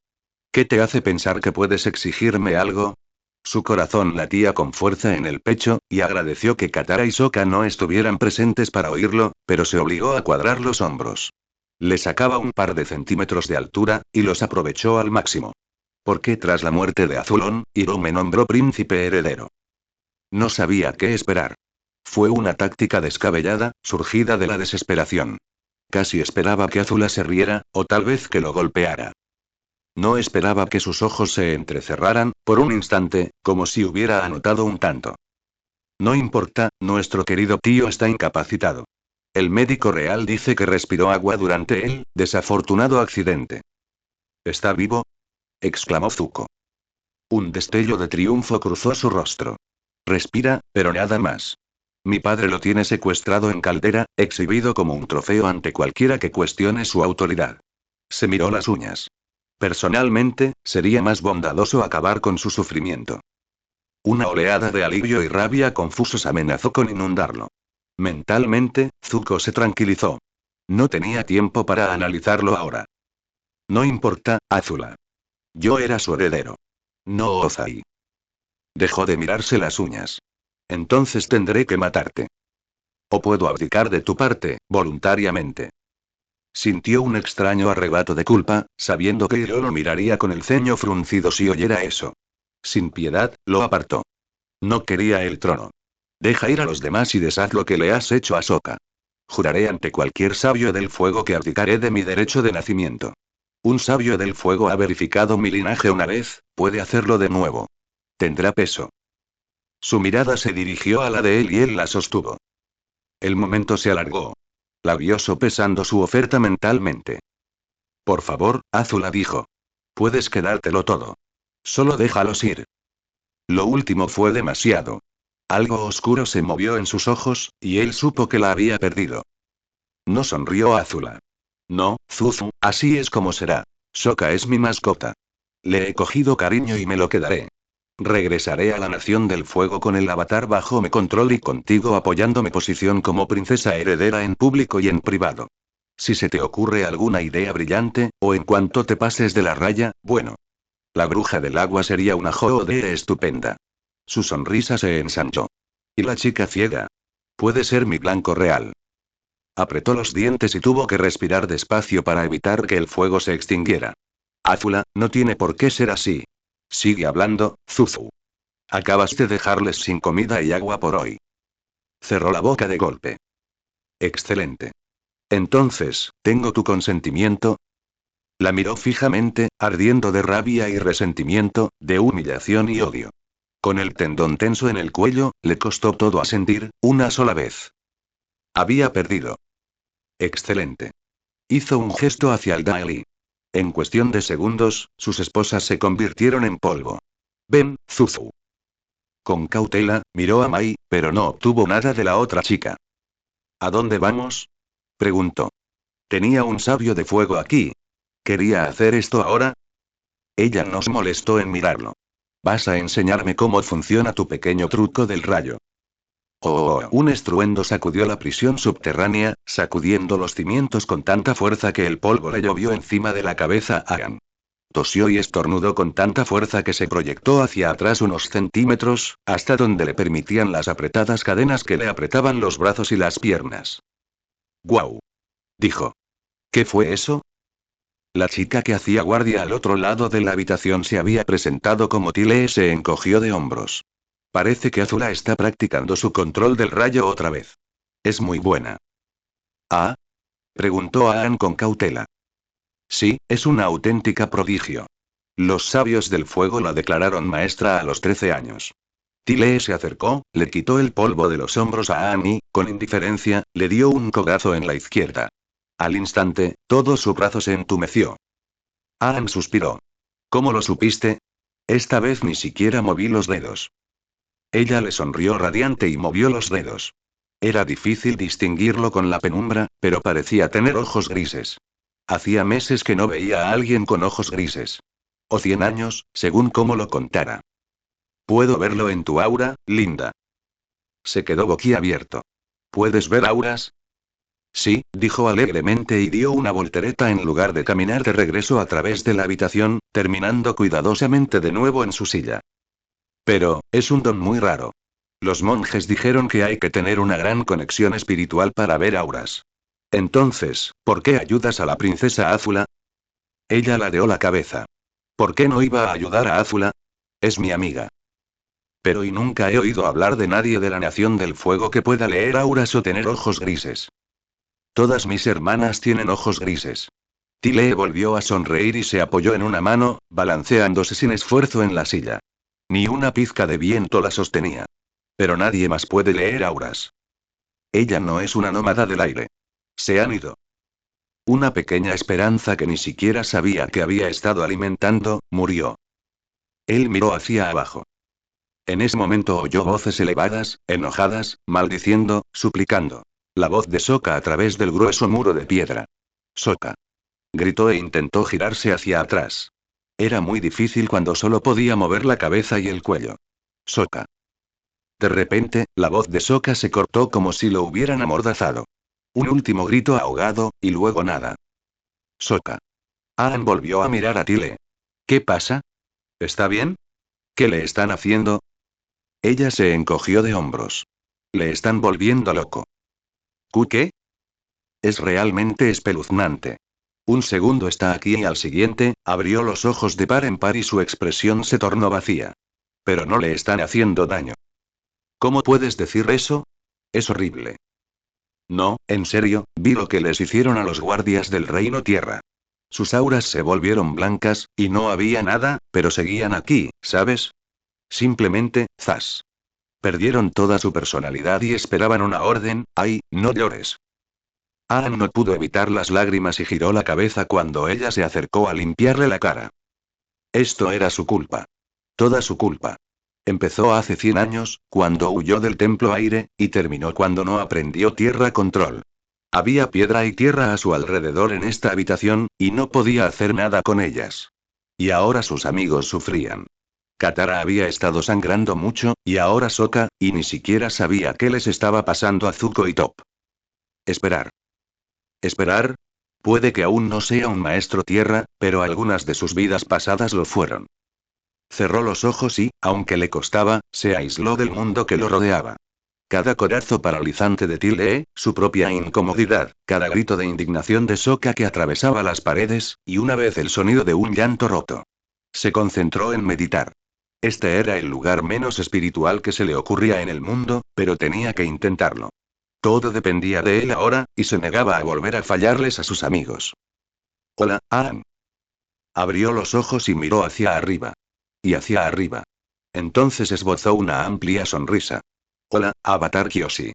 S1: ¿Qué te hace pensar que puedes exigirme algo? Su corazón latía con fuerza en el pecho, y agradeció que Katara y Sokka no estuvieran presentes para oírlo, pero se obligó a cuadrar los hombros. Le sacaba un par de centímetros de altura, y los aprovechó al máximo. Porque tras la muerte de Azulón, Hiro me nombró príncipe heredero. No sabía qué esperar. Fue una táctica descabellada, surgida de la desesperación. Casi esperaba que Azula se riera, o tal vez que lo golpeara. No esperaba que sus ojos se entrecerraran, por un instante, como si hubiera anotado un tanto. No importa, nuestro querido tío está incapacitado. El médico real dice que respiró agua durante el desafortunado accidente. ¿Está vivo? Exclamó Zuko. Un destello de triunfo cruzó su rostro. Respira, pero nada más. Mi padre lo tiene secuestrado en caldera, exhibido como un trofeo ante cualquiera que cuestione su autoridad. Se miró las uñas. Personalmente, sería más bondadoso acabar con su sufrimiento. Una oleada de alivio y rabia confusos amenazó con inundarlo. Mentalmente, Zuko se tranquilizó. No tenía tiempo para analizarlo ahora. No importa, Azula. Yo era su heredero. No Ozai. Dejó de mirarse las uñas. Entonces tendré que matarte. O puedo abdicar de tu parte, voluntariamente. Sintió un extraño arrebato de culpa, sabiendo que yo lo miraría con el ceño fruncido si oyera eso. Sin piedad, lo apartó. No quería el trono. Deja ir a los demás y deshaz lo que le has hecho a Sokka. Juraré ante cualquier sabio del fuego que abdicaré de mi derecho de nacimiento. Un sabio del fuego ha verificado mi linaje una vez, puede hacerlo de nuevo. Tendrá peso. Su mirada se dirigió a la de él y él la sostuvo. El momento se alargó. La vio sopesando su oferta mentalmente. Por favor, Azula dijo. Puedes quedártelo todo. Solo déjalos ir. Lo último fue demasiado. Algo oscuro se movió en sus ojos, y él supo que la había perdido. No sonrió Azula. No, Zuzu, así es como será. Sokka es mi mascota. Le he cogido cariño y me lo quedaré. Regresaré a la Nación del Fuego con el avatar bajo mi control y contigo apoyando mi posición como princesa heredera en público y en privado. Si se te ocurre alguna idea brillante, o en cuanto te pases de la raya, bueno. La bruja del agua sería una joder estupenda. Su sonrisa se ensanchó. ¿Y la chica ciega? Puede ser mi blanco real. Apretó los dientes y tuvo que respirar despacio para evitar que el fuego se extinguiera. Azula, no tiene por qué ser así. Sigue hablando, Zuzu. Acabas de dejarles sin comida y agua por hoy. Cerró la boca de golpe. Excelente. Entonces, ¿tengo tu consentimiento? La miró fijamente, ardiendo de rabia y resentimiento, de humillación y odio. Con el tendón tenso en el cuello, le costó todo asentir, una sola vez. Había perdido. Excelente. Hizo un gesto hacia el Daily. En cuestión de segundos, sus esposas se convirtieron en polvo. Ven, Zuzu. Con cautela, miró a Mai, pero no obtuvo nada de la otra chica. ¿A dónde vamos? Preguntó. Tenía un sabio de fuego aquí. ¿Quería hacer esto ahora? Ella no se molestó en mirarlo. ¿Vas a enseñarme cómo funciona tu pequeño truco del rayo? Oh, un estruendo sacudió la prisión subterránea, sacudiendo los cimientos con tanta fuerza que el polvo le llovió encima de la cabeza a Aang. Tosió y estornudó con tanta fuerza que se proyectó hacia atrás unos centímetros, hasta donde le permitían las apretadas cadenas que le apretaban los brazos y las piernas. ¡Guau! Dijo. ¿Qué fue eso? La chica que hacía guardia al otro lado de la habitación se había presentado como Tile y se encogió de hombros. Parece que Azula está practicando su control del rayo otra vez. Es muy buena. ¿Ah? Preguntó Aang con cautela. Sí, es una auténtica prodigio. Los sabios del fuego la declararon maestra a los 13 años. Tile se acercó, le quitó el polvo de los hombros a Aang y, con indiferencia, le dio un codazo en la izquierda. Al instante, todo su brazo se entumeció. Aang suspiró. ¿Cómo lo supiste? Esta vez ni siquiera moví los dedos. Ella le sonrió radiante y movió los dedos. Era difícil distinguirlo con la penumbra, pero parecía tener ojos grises. Hacía meses que no veía a alguien con ojos grises. O 100 años, según cómo lo contara. Puedo verlo en tu aura, linda. Se quedó boquiabierto. ¿Puedes ver auras? Sí, dijo alegremente y dio una voltereta en lugar de caminar de regreso a través de la habitación, terminando cuidadosamente de nuevo en su silla. Pero, es un don muy raro. Los monjes dijeron que hay que tener una gran conexión espiritual para ver auras. Entonces, ¿por qué ayudas a la princesa Azula? Ella ladeó la cabeza. ¿Por qué no iba a ayudar a Azula? Es mi amiga. Pero y nunca he oído hablar de nadie de la Nación del Fuego que pueda leer auras o tener ojos grises. Todas mis hermanas tienen ojos grises. Tile volvió a sonreír y se apoyó en una mano, balanceándose sin esfuerzo en la silla. Ni una pizca de viento la sostenía. Pero nadie más puede leer auras. Ella no es una nómada del aire. Se han ido. Una pequeña esperanza que ni siquiera sabía que había estado alimentando, murió. Él miró hacia abajo. En ese momento oyó voces elevadas, enojadas, maldiciendo, suplicando. La voz de Sokka a través del grueso muro de piedra. Sokka. Gritó e intentó girarse hacia atrás. Era muy difícil cuando solo podía mover la cabeza y el cuello. Sokka. De repente, la voz de Sokka se cortó como si lo hubieran amordazado. Un último grito ahogado, y luego nada. Sokka. Aang volvió a mirar a Tile. ¿Qué pasa? ¿Está bien? ¿Qué le están haciendo? Ella se encogió de hombros. Le están volviendo loco. ¿Qué? Es realmente espeluznante. Un segundo está aquí y al siguiente, abrió los ojos de par en par y su expresión se tornó vacía. Pero no le están haciendo daño. ¿Cómo puedes decir eso? Es horrible. No, en serio, vi lo que les hicieron a los guardias del Reino Tierra. Sus auras se volvieron blancas, y no había nada, pero seguían aquí, ¿sabes? Simplemente, zas. Perdieron toda su personalidad y esperaban una orden. ¡Ay, no llores! Aang no pudo evitar las lágrimas y giró la cabeza cuando ella se acercó a limpiarle la cara. Esto era su culpa. Toda su culpa. Empezó hace 100 años, cuando huyó del Templo Aire, y terminó cuando no aprendió Tierra Control. Había piedra y tierra a su alrededor en esta habitación, y no podía hacer nada con ellas. Y ahora sus amigos sufrían. Katara había estado sangrando mucho, y ahora Sokka, y ni siquiera sabía qué les estaba pasando a Zuko y Top. Esperar. ¿Esperar? Puede que aún no sea un maestro tierra, pero algunas de sus vidas pasadas lo fueron. Cerró los ojos y, aunque le costaba, se aisló del mundo que lo rodeaba. Cada codazo paralizante de Tilde, su propia incomodidad, cada grito de indignación de Sokka que atravesaba las paredes, y una vez el sonido de un llanto roto. Se concentró en meditar. Este era el lugar menos espiritual que se le ocurría en el mundo, pero tenía que intentarlo. Todo dependía de él ahora, y se negaba a volver a fallarles a sus amigos. Hola, Aang. Abrió los ojos y miró hacia arriba. Y hacia arriba. Entonces esbozó una amplia sonrisa. Hola, Avatar Kyoshi.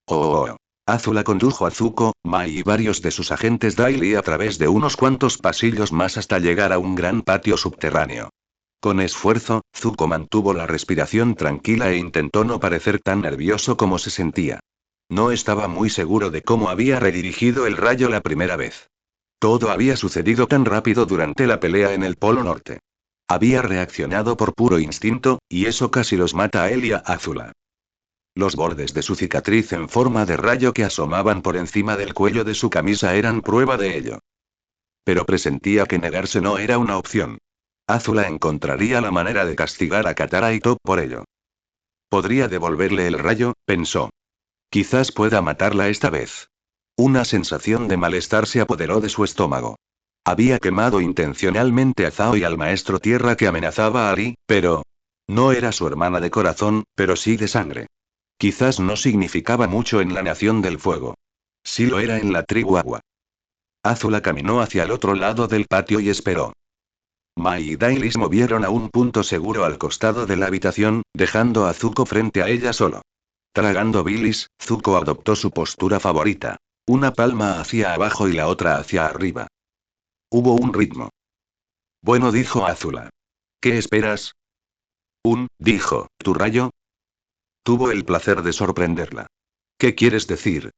S1: Oh. Azula condujo a Zuko, Mai y varios de sus agentes Daily a través de unos cuantos pasillos más hasta llegar a un gran patio subterráneo. Con esfuerzo, Zuko mantuvo la respiración tranquila e intentó no parecer tan nervioso como se sentía. No estaba muy seguro de cómo había redirigido el rayo la primera vez. Todo había sucedido tan rápido durante la pelea en el Polo Norte. Había reaccionado por puro instinto, y eso casi los mata a él y a Azula. Los bordes de su cicatriz en forma de rayo que asomaban por encima del cuello de su camisa eran prueba de ello. Pero presentía que negarse no era una opción. Azula encontraría la manera de castigar a Katara y Top por ello. Podría devolverle el rayo, pensó. Quizás pueda matarla esta vez. Una sensación de malestar se apoderó de su estómago. Había quemado intencionalmente a Zhao y al maestro tierra que amenazaba a Lee, pero... No era su hermana de corazón, pero sí de sangre. Quizás no significaba mucho en la Nación del Fuego. Sí lo era en la tribu Agua. Azula caminó hacia el otro lado del patio y esperó. Mai y Dailis movieron a un punto seguro al costado de la habitación, dejando a Zuko frente a ella solo. Tragando bilis, Zuko adoptó su postura favorita. Una palma hacia abajo y la otra hacia arriba. Hubo un ritmo. Bueno, dijo Azula. ¿Qué esperas? Dijo, ¿tu rayo? Tuvo el placer de sorprenderla. ¿Qué quieres decir?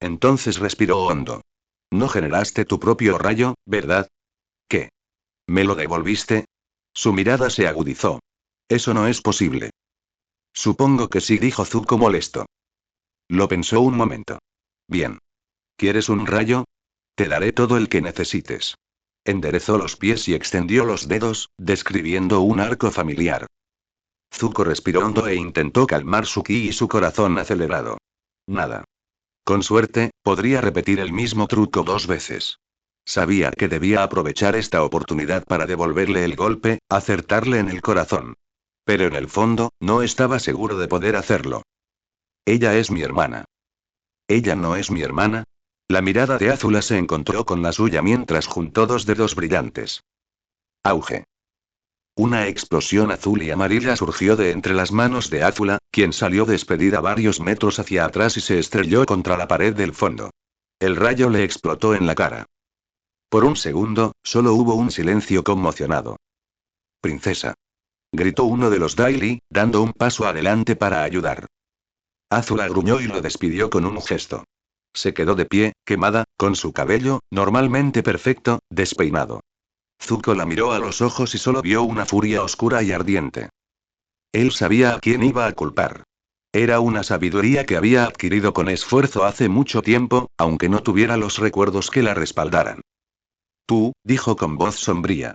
S1: Entonces respiró hondo. No generaste tu propio rayo, ¿verdad? ¿Qué? ¿Me lo devolviste? Su mirada se agudizó. Eso no es posible. Supongo que sí, dijo Zuko molesto. Lo pensó un momento. Bien. ¿Quieres un rayo? Te daré todo el que necesites. Enderezó los pies y extendió los dedos, describiendo un arco familiar. Zuko respiró hondo e intentó calmar su ki y su corazón acelerado. Nada. Con suerte, podría repetir el mismo truco 2 veces. Sabía que debía aprovechar esta oportunidad para devolverle el golpe, acertarle en el corazón. Pero en el fondo, no estaba seguro de poder hacerlo. Ella es mi hermana. ¿Ella no es mi hermana? La mirada de Azula se encontró con la suya mientras juntó dos dedos brillantes. Auge. Una explosión azul y amarilla surgió de entre las manos de Azula, quien salió despedida varios metros hacia atrás y se estrelló contra la pared del fondo. El rayo le explotó en la cara. Por un segundo, solo hubo un silencio conmocionado. Princesa. Gritó uno de los Daily, dando un paso adelante para ayudar. Azula gruñó y lo despidió con un gesto. Se quedó de pie, quemada, con su cabello, normalmente perfecto, despeinado. Zuko la miró a los ojos y solo vio una furia oscura y ardiente. Él sabía a quién iba a culpar. Era una sabiduría que había adquirido con esfuerzo hace mucho tiempo, aunque no tuviera los recuerdos que la respaldaran. Tú, dijo con voz sombría.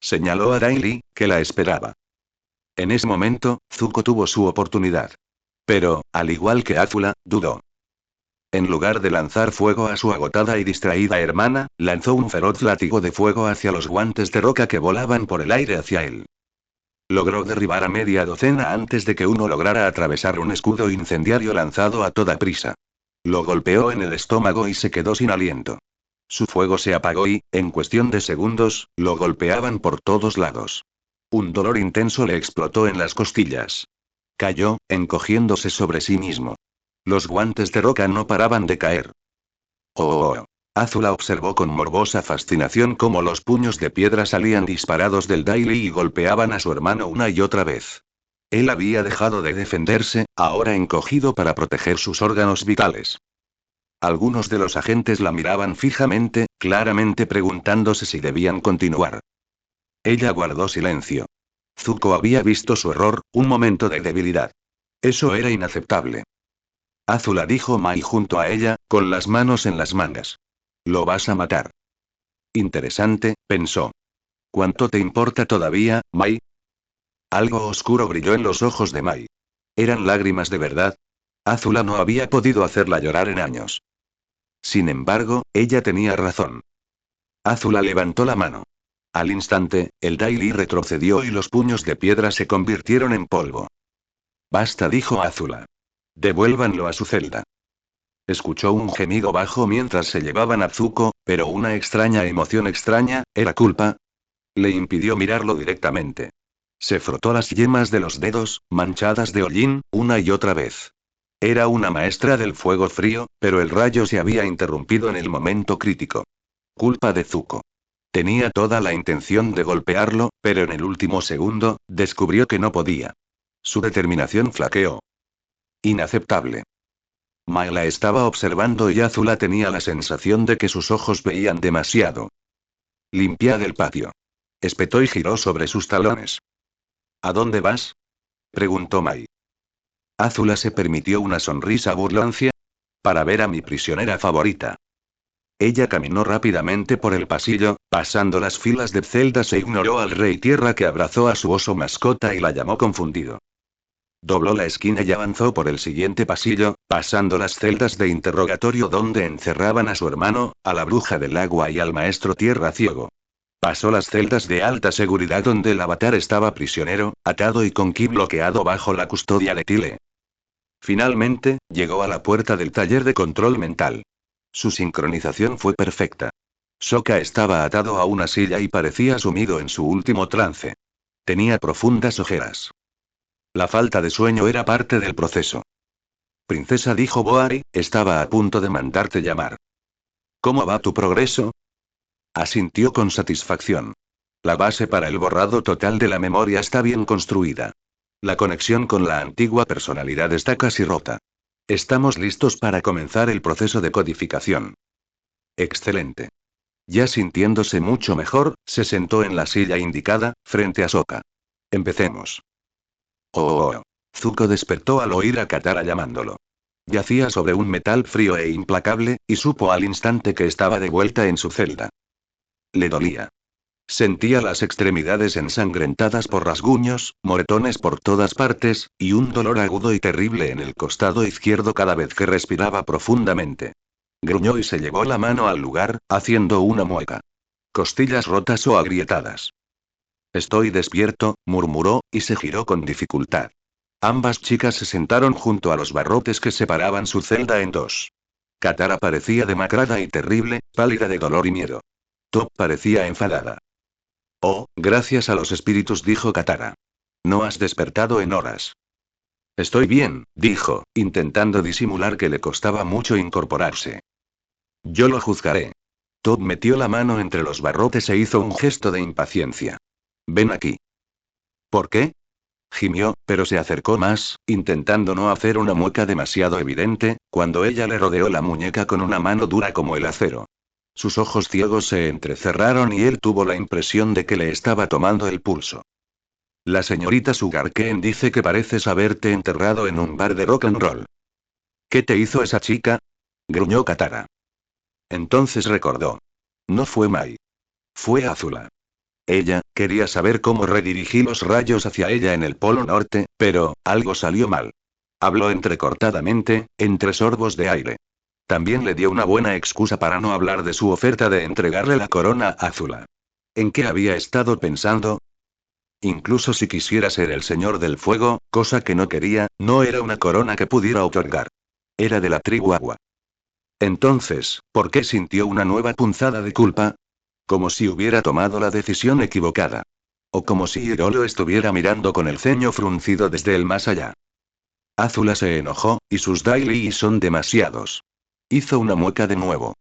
S1: Señaló a Daily, que la esperaba. En ese momento, Zuko tuvo su oportunidad. Pero, al igual que Azula, dudó. En lugar de lanzar fuego a su agotada y distraída hermana, lanzó un feroz látigo de fuego hacia los guantes de roca que volaban por el aire hacia él. Logró derribar a media docena antes de que uno lograra atravesar un escudo incendiario lanzado a toda prisa. Lo golpeó en el estómago y se quedó sin aliento. Su fuego se apagó y, en cuestión de segundos, lo golpeaban por todos lados. Un dolor intenso le explotó en las costillas. Cayó, encogiéndose sobre sí mismo. Los guantes de roca no paraban de caer. Oh. Azula observó con morbosa fascinación cómo los puños de piedra salían disparados del Daily y golpeaban a su hermano una y otra vez. Él había dejado de defenderse, ahora encogido para proteger sus órganos vitales. Algunos de los agentes la miraban fijamente, claramente preguntándose si debían continuar. Ella guardó silencio. Zuko había visto su error, un momento de debilidad. Eso era inaceptable. Azula, dijo Mai junto a ella, con las manos en las mangas. Lo vas a matar. Interesante, pensó. ¿Cuánto te importa todavía, Mai? Algo oscuro brilló en los ojos de Mai. ¿Eran lágrimas de verdad? Azula no había podido hacerla llorar en años. Sin embargo, ella tenía razón. Azula levantó la mano. Al instante, el Daily retrocedió y los puños de piedra se convirtieron en polvo. Basta, dijo Azula. Devuélvanlo a su celda. Escuchó un gemido bajo mientras se llevaban a Zuko, pero una extraña emoción extraña, ¿era culpa? Le impidió mirarlo directamente. Se frotó las yemas de los dedos, manchadas de hollín, una y otra vez. Era una maestra del fuego frío, pero el rayo se había interrumpido en el momento crítico. Culpa de Zuko. Tenía toda la intención de golpearlo, pero en el último segundo, descubrió que no podía. Su determinación flaqueó. Inaceptable. Mai la estaba observando y Azula tenía la sensación de que sus ojos veían demasiado. Limpiad el patio. Espetó y giró sobre sus talones. ¿A dónde vas? Preguntó Mai. Azula se permitió una sonrisa burlancia. Para ver a mi prisionera favorita. Ella caminó rápidamente por el pasillo, pasando las filas de celdas e ignoró al Rey Tierra que abrazó a su oso mascota y la llamó confundido. Dobló la esquina y avanzó por el siguiente pasillo, pasando las celdas de interrogatorio donde encerraban a su hermano, a la bruja del agua y al maestro Tierra Ciego. Pasó las celdas de alta seguridad donde el avatar estaba prisionero, atado y con ki bloqueado bajo la custodia de Tile. Finalmente, llegó a la puerta del taller de control mental. Su sincronización fue perfecta. Sokka estaba atado a una silla y parecía sumido en su último trance. Tenía profundas ojeras. La falta de sueño era parte del proceso. Princesa, dijo Boari, estaba a punto de mandarte llamar. ¿Cómo va tu progreso? Asintió con satisfacción. La base para el borrado total de la memoria está bien construida. La conexión con la antigua personalidad está casi rota. Estamos listos para comenzar el proceso de codificación. Excelente. Ya sintiéndose mucho mejor, se sentó en la silla indicada, frente a Sokka. Empecemos. Oh. Zuko despertó al oír a Katara llamándolo. Yacía sobre un metal frío e implacable, y supo al instante que estaba de vuelta en su celda. Le dolía. Sentía las extremidades ensangrentadas por rasguños, moretones por todas partes, y un dolor agudo y terrible en el costado izquierdo cada vez que respiraba profundamente. Gruñó y se llevó la mano al lugar, haciendo una mueca. Costillas rotas o agrietadas. Estoy despierto, murmuró, y se giró con dificultad. Ambas chicas se sentaron junto a los barrotes que separaban su celda en dos. Katara parecía demacrada y terrible, pálida de dolor y miedo. Top parecía enfadada. Oh, gracias a los espíritus, dijo Katara. No has despertado en horas. Estoy bien, dijo, intentando disimular que le costaba mucho incorporarse. Yo lo juzgaré. Top metió la mano entre los barrotes e hizo un gesto de impaciencia. Ven aquí. ¿Por qué? Gimió, pero se acercó más, intentando no hacer una mueca demasiado evidente, cuando ella le rodeó la muñeca con una mano dura como el acero. Sus ojos ciegos se entrecerraron y él tuvo la impresión de que le estaba tomando el pulso. La señorita Sugarcane dice que pareces haberte enterrado en un bar de rock and roll. ¿Qué te hizo esa chica? Gruñó Katara. Entonces recordó. No fue Mai. Fue Azula. Ella quería saber cómo redirigí los rayos hacia ella en el Polo Norte, pero algo salió mal. Habló entrecortadamente, entre sorbos de aire. También le dio una buena excusa para no hablar de su oferta de entregarle la corona a Azula. ¿En qué había estado pensando? Incluso si quisiera ser el señor del fuego, cosa que no quería, no era una corona que pudiera otorgar. Era de la tribu Agua. Entonces, ¿por qué sintió una nueva punzada de culpa? Como si hubiera tomado la decisión equivocada. O como si Irolo estuviera mirando con el ceño fruncido desde el más allá. Azula se enojó, y sus daily son demasiados. Hizo una mueca de nuevo.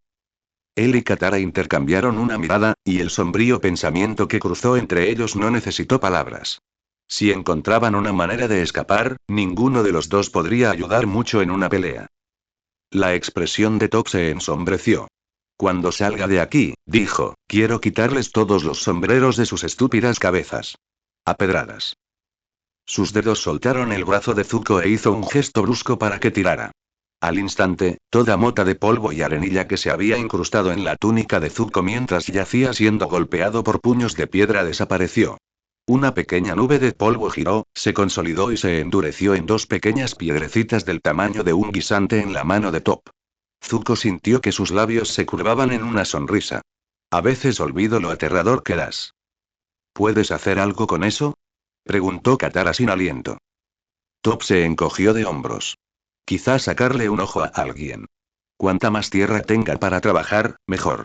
S1: Él y Katara intercambiaron una mirada, y el sombrío pensamiento que cruzó entre ellos no necesitó palabras. Si encontraban una manera de escapar, ninguno de los dos podría ayudar mucho en una pelea. La expresión de Top se ensombreció. Cuando salga de aquí, dijo, quiero quitarles todos los sombreros de sus estúpidas cabezas. A pedradas. Sus dedos soltaron el brazo de Zuko e hizo un gesto brusco para que tirara. Al instante, toda mota de polvo y arenilla que se había incrustado en la túnica de Zuko mientras yacía siendo golpeado por puños de piedra desapareció. Una pequeña nube de polvo giró, se consolidó y se endureció en dos pequeñas piedrecitas del tamaño de un guisante en la mano de Top. Zuko sintió que sus labios se curvaban en una sonrisa. A veces olvido lo aterrador que das. ¿Puedes hacer algo con eso? Preguntó Katara sin aliento. Top se encogió de hombros. Quizá sacarle un ojo a alguien. Cuanta más tierra tenga para trabajar, mejor.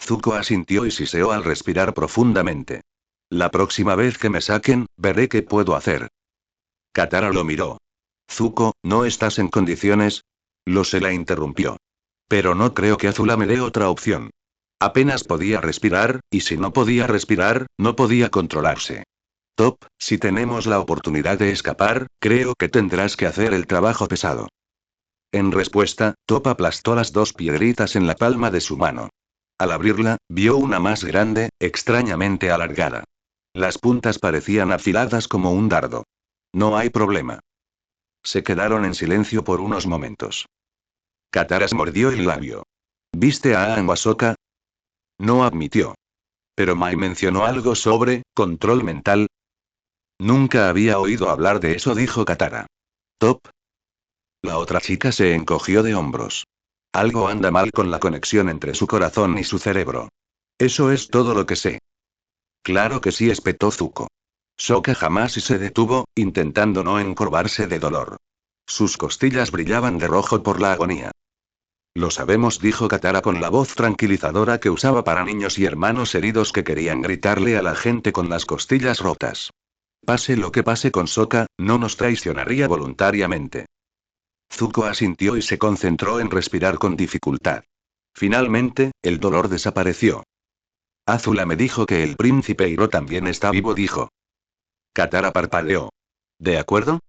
S1: Zuko asintió y siseó al respirar profundamente. La próxima vez que me saquen, veré qué puedo hacer. Katara lo miró. Zuko, ¿no estás en condiciones? Lo se la interrumpió. Pero no creo que Azula me dé otra opción. Apenas podía respirar, y si no podía respirar, no podía controlarse. Top, si tenemos la oportunidad de escapar, creo que tendrás que hacer el trabajo pesado. En respuesta, Top aplastó las dos piedritas en la palma de su mano. Al abrirla, vio una más grande, extrañamente alargada. Las puntas parecían afiladas como un dardo. No hay problema. Se quedaron en silencio por unos momentos. Katara se mordió el labio. ¿Viste a Aang o Ahsoka? No admitió. Pero Mai mencionó algo sobre control mental. Nunca había oído hablar de eso, dijo Katara. Top. La otra chica se encogió de hombros. Algo anda mal con la conexión entre su corazón y su cerebro. Eso es todo lo que sé. Claro que sí, espetó Zuko. Sokka jamás se detuvo, intentando no encorvarse de dolor. Sus costillas brillaban de rojo por la agonía. Lo sabemos, dijo Katara con la voz tranquilizadora que usaba para niños y hermanos heridos que querían gritarle a la gente con las costillas rotas. Pase lo que pase con Sokka, no nos traicionaría voluntariamente. Zuko asintió y se concentró en respirar con dificultad. Finalmente, el dolor desapareció. Azula me dijo que el príncipe Hiro también está vivo, dijo. Katara parpadeó. ¿De acuerdo?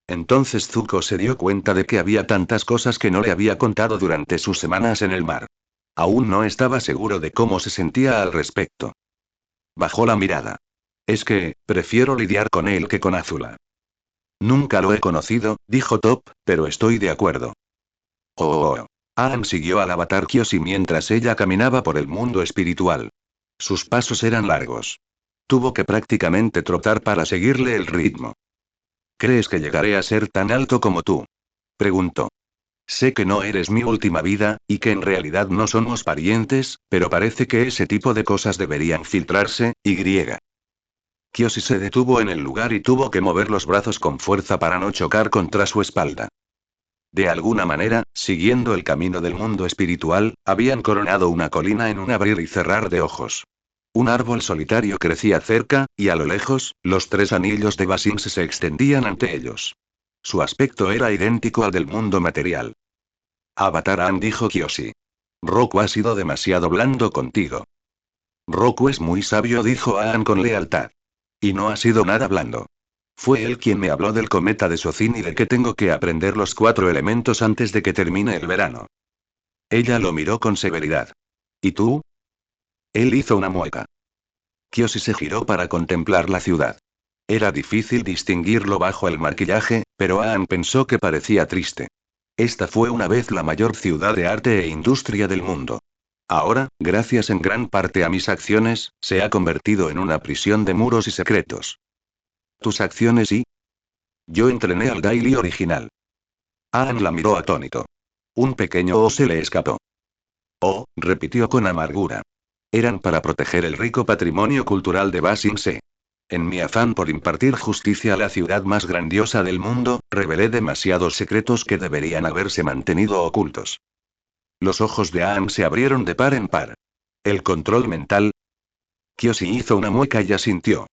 S1: Entonces Zuko se dio cuenta de que había tantas cosas que no le había contado durante sus semanas en el mar. Aún no estaba seguro de cómo se sentía al respecto. Bajó la mirada. Es que, prefiero lidiar con él que con Azula. Nunca lo he conocido, dijo Top, pero estoy de acuerdo. Oh. Aang siguió al avatar Kyoshi mientras ella caminaba por el mundo espiritual. Sus pasos eran largos. Tuvo que prácticamente trotar para seguirle el ritmo. ¿Crees que llegaré a ser tan alto como tú? Preguntó. Sé que no eres mi última vida, y que en realidad no somos parientes, pero parece que ese tipo de cosas deberían filtrarse, Kyoshi se detuvo en el lugar y tuvo que mover los brazos con fuerza para no chocar contra su espalda. De alguna manera, siguiendo el camino del mundo espiritual, habían coronado una colina en un abrir y cerrar de ojos. Un árbol solitario crecía cerca, y a lo lejos, los tres anillos de Ba Sing se extendían ante ellos. Su aspecto era idéntico al del mundo material. Avatar Aang, dijo Kyoshi. Roku ha sido demasiado blando contigo. Roku es muy sabio, dijo Aang con lealtad. Y no ha sido nada blando. Fue él quien me habló del cometa de Sozin y de que tengo que aprender los 4 elementos antes de que termine el verano. Ella lo miró con severidad. ¿Y tú? Él hizo una mueca. Kyoshi se giró para contemplar la ciudad. Era difícil distinguirlo bajo el maquillaje, pero Aang pensó que parecía triste. Esta fue una vez la mayor ciudad de arte e industria del mundo. Ahora, gracias en gran parte a mis acciones, se ha convertido en una prisión de muros y secretos. ¿Tus acciones y? Yo entrené al Daily original. Aang la miró atónito. Un pequeño O se le escapó. Oh, repitió con amargura. Eran para proteger el rico patrimonio cultural de Ba Sing Se. En mi afán por impartir justicia a la ciudad más grandiosa del mundo, revelé demasiados secretos que deberían haberse mantenido ocultos. Los ojos de Aang se abrieron de par en par. ¿El control mental? Kyoshi hizo una mueca y asintió.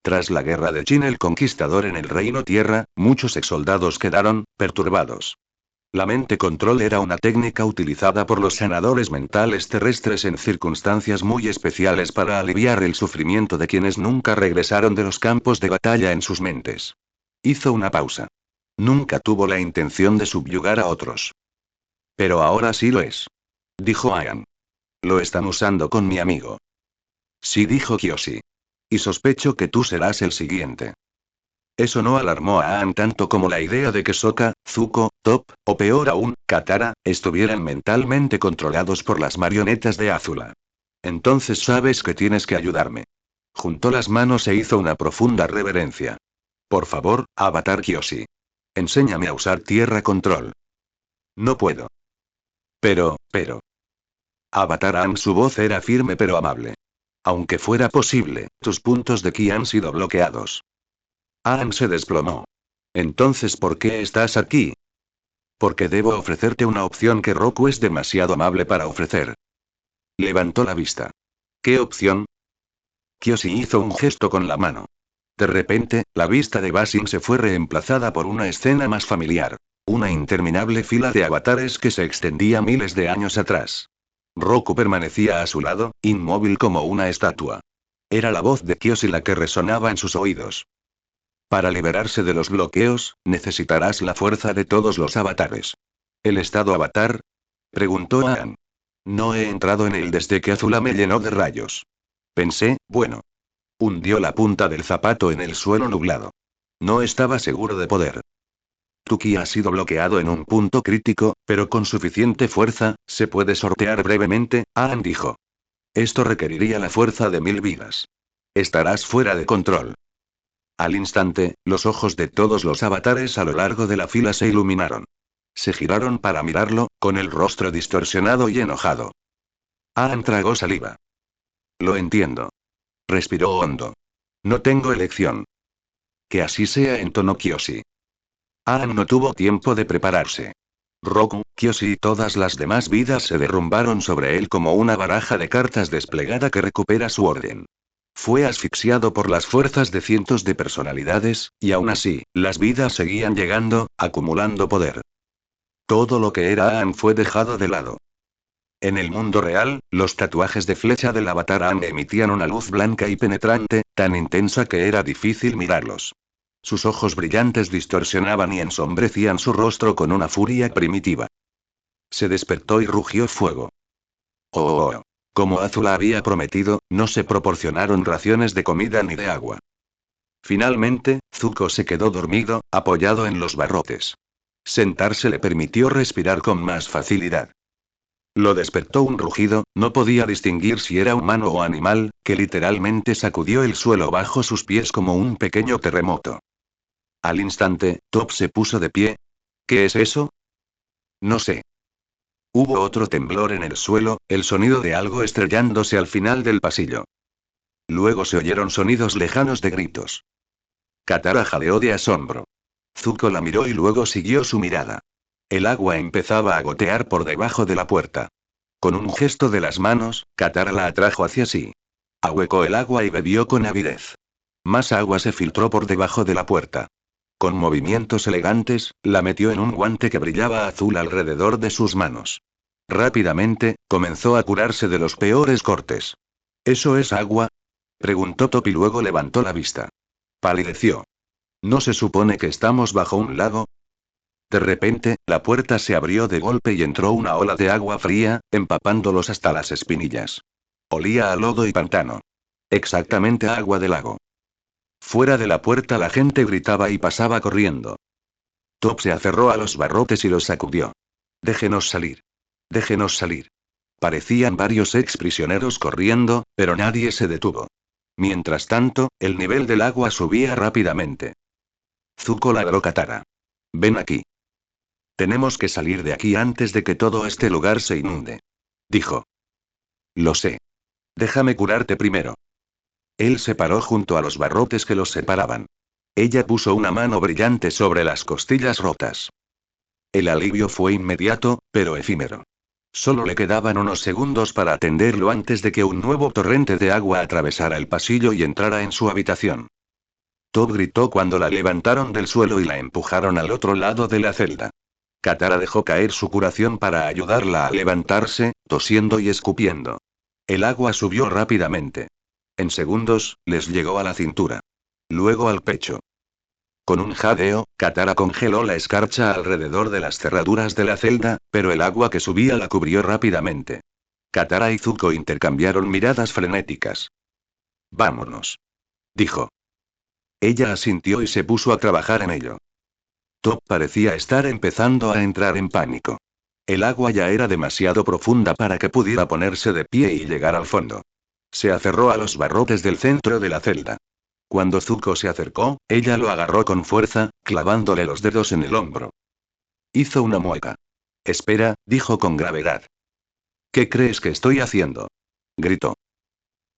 S1: Tras la guerra de Qin el Conquistador en el Reino Tierra, muchos exsoldados quedaron perturbados. La mente control era una técnica utilizada por los sanadores mentales terrestres en circunstancias muy especiales para aliviar el sufrimiento de quienes nunca regresaron de los campos de batalla en sus mentes. Hizo una pausa. Nunca tuvo la intención de subyugar a otros. Pero ahora sí lo es. dijo Aang. Lo están usando con mi amigo. Sí, dijo Kyoshi. Y sospecho que tú serás el siguiente. Eso no alarmó a Aang tanto como la idea de que Sokka, Zuko, Toph, o peor aún, Katara, estuvieran mentalmente controlados por las marionetas de Azula. Entonces sabes que tienes que ayudarme. Juntó las manos e hizo una profunda reverencia. Por favor, Avatar Kyoshi. Enséñame a usar Tierra Control. No puedo. Pero. Avatar Aang, su voz era firme pero amable. Aunque fuera posible, tus puntos de ki han sido bloqueados. Aang se desplomó. Entonces, ¿por qué estás aquí? Porque debo ofrecerte una opción que Roku es demasiado amable para ofrecer. Levantó la vista. ¿Qué opción? Kyoshi hizo un gesto con la mano. De repente, la vista de Basin se fue reemplazada por una escena más familiar. Una interminable fila de avatares que se extendía miles de años atrás. Roku permanecía a su lado, inmóvil como una estatua. Era la voz de Kyoshi la que resonaba en sus oídos. Para liberarse de los bloqueos, necesitarás la fuerza de todos los avatares. ¿El estado avatar? Preguntó Aang. No he entrado en él desde que Azula me llenó de rayos. Pensé, bueno. Hundió la punta del zapato en el suelo nublado. No estaba seguro de poder. Tu ki ha sido bloqueado en un punto crítico, pero con suficiente fuerza, se puede sortear brevemente, Aang dijo. Esto requeriría la fuerza de 1000 vidas. Estarás fuera de control. Al instante, los ojos de todos los avatares a lo largo de la fila se iluminaron. Se giraron para mirarlo, con el rostro distorsionado y enojado. Aang tragó saliva. Lo entiendo. Respiró hondo. No tengo elección. Que así sea, entonó Kyoshi. Aang no tuvo tiempo de prepararse. Roku, Kyoshi y todas las demás vidas se derrumbaron sobre él como una baraja de cartas desplegada que recupera su orden. Fue asfixiado por las fuerzas de cientos de personalidades, y aún así, las vidas seguían llegando, acumulando poder. Todo lo que era Aang fue dejado de lado. En el mundo real, los tatuajes de flecha del avatar Aang emitían una luz blanca y penetrante, tan intensa que era difícil mirarlos. Sus ojos brillantes distorsionaban y ensombrecían su rostro con una furia primitiva. Se despertó y rugió fuego. Oh. Como Azula había prometido, no se proporcionaron raciones de comida ni de agua. Finalmente, Zuko se quedó dormido, apoyado en los barrotes. Sentarse le permitió respirar con más facilidad. Lo despertó un rugido, no podía distinguir si era humano o animal, que literalmente sacudió el suelo bajo sus pies como un pequeño terremoto. Al instante, Toph se puso de pie. ¿Qué es eso? No sé. Hubo otro temblor en el suelo, el sonido de algo estrellándose al final del pasillo. Luego se oyeron sonidos lejanos de gritos. Katara jadeó de asombro. Zuko la miró y luego siguió su mirada. El agua empezaba a gotear por debajo de la puerta. Con un gesto de las manos, Katara la atrajo hacia sí. Ahuecó el agua y bebió con avidez. Más agua se filtró por debajo de la puerta. Con movimientos elegantes, la metió en un guante que brillaba azul alrededor de sus manos. Rápidamente, comenzó a curarse de los peores cortes. ¿Eso es agua? Preguntó Toph y luego levantó la vista. Palideció. ¿No se supone que estamos bajo un lago? De repente, la puerta se abrió de golpe y entró una ola de agua fría, empapándolos hasta las espinillas. Olía a lodo y pantano. Exactamente a agua de lago. Fuera de la puerta la gente gritaba y pasaba corriendo. Toph se aferró a los barrotes y los sacudió. Déjenos salir. Déjenos salir. Parecían varios exprisioneros corriendo, pero nadie se detuvo. Mientras tanto, el nivel del agua subía rápidamente. Zuko ladró Katara. Ven aquí. Tenemos que salir de aquí antes de que todo este lugar se inunde. Dijo. Lo sé. Déjame curarte primero. Él se paró junto a los barrotes que los separaban. Ella puso una mano brillante sobre las costillas rotas. El alivio fue inmediato, pero efímero. Solo le quedaban unos segundos para atenderlo antes de que un nuevo torrente de agua atravesara el pasillo y entrara en su habitación. Toph gritó cuando la levantaron del suelo y la empujaron al otro lado de la celda. Katara dejó caer su curación para ayudarla a levantarse, tosiendo y escupiendo. El agua subió rápidamente. En segundos, les llegó a la cintura. Luego al pecho. Con un jadeo, Katara congeló la escarcha alrededor de las cerraduras de la celda, pero el agua que subía la cubrió rápidamente. Katara y Zuko intercambiaron miradas frenéticas. Vámonos, dijo. Ella asintió y se puso a trabajar en ello. Top parecía estar empezando a entrar en pánico. El agua ya era demasiado profunda para que pudiera ponerse de pie y llegar al fondo. Se aferró a los barrotes del centro de la celda. Cuando Zuko se acercó, ella lo agarró con fuerza, clavándole los dedos en el hombro. Hizo una mueca. Espera, dijo con gravedad. ¿Qué crees que estoy haciendo? Gritó.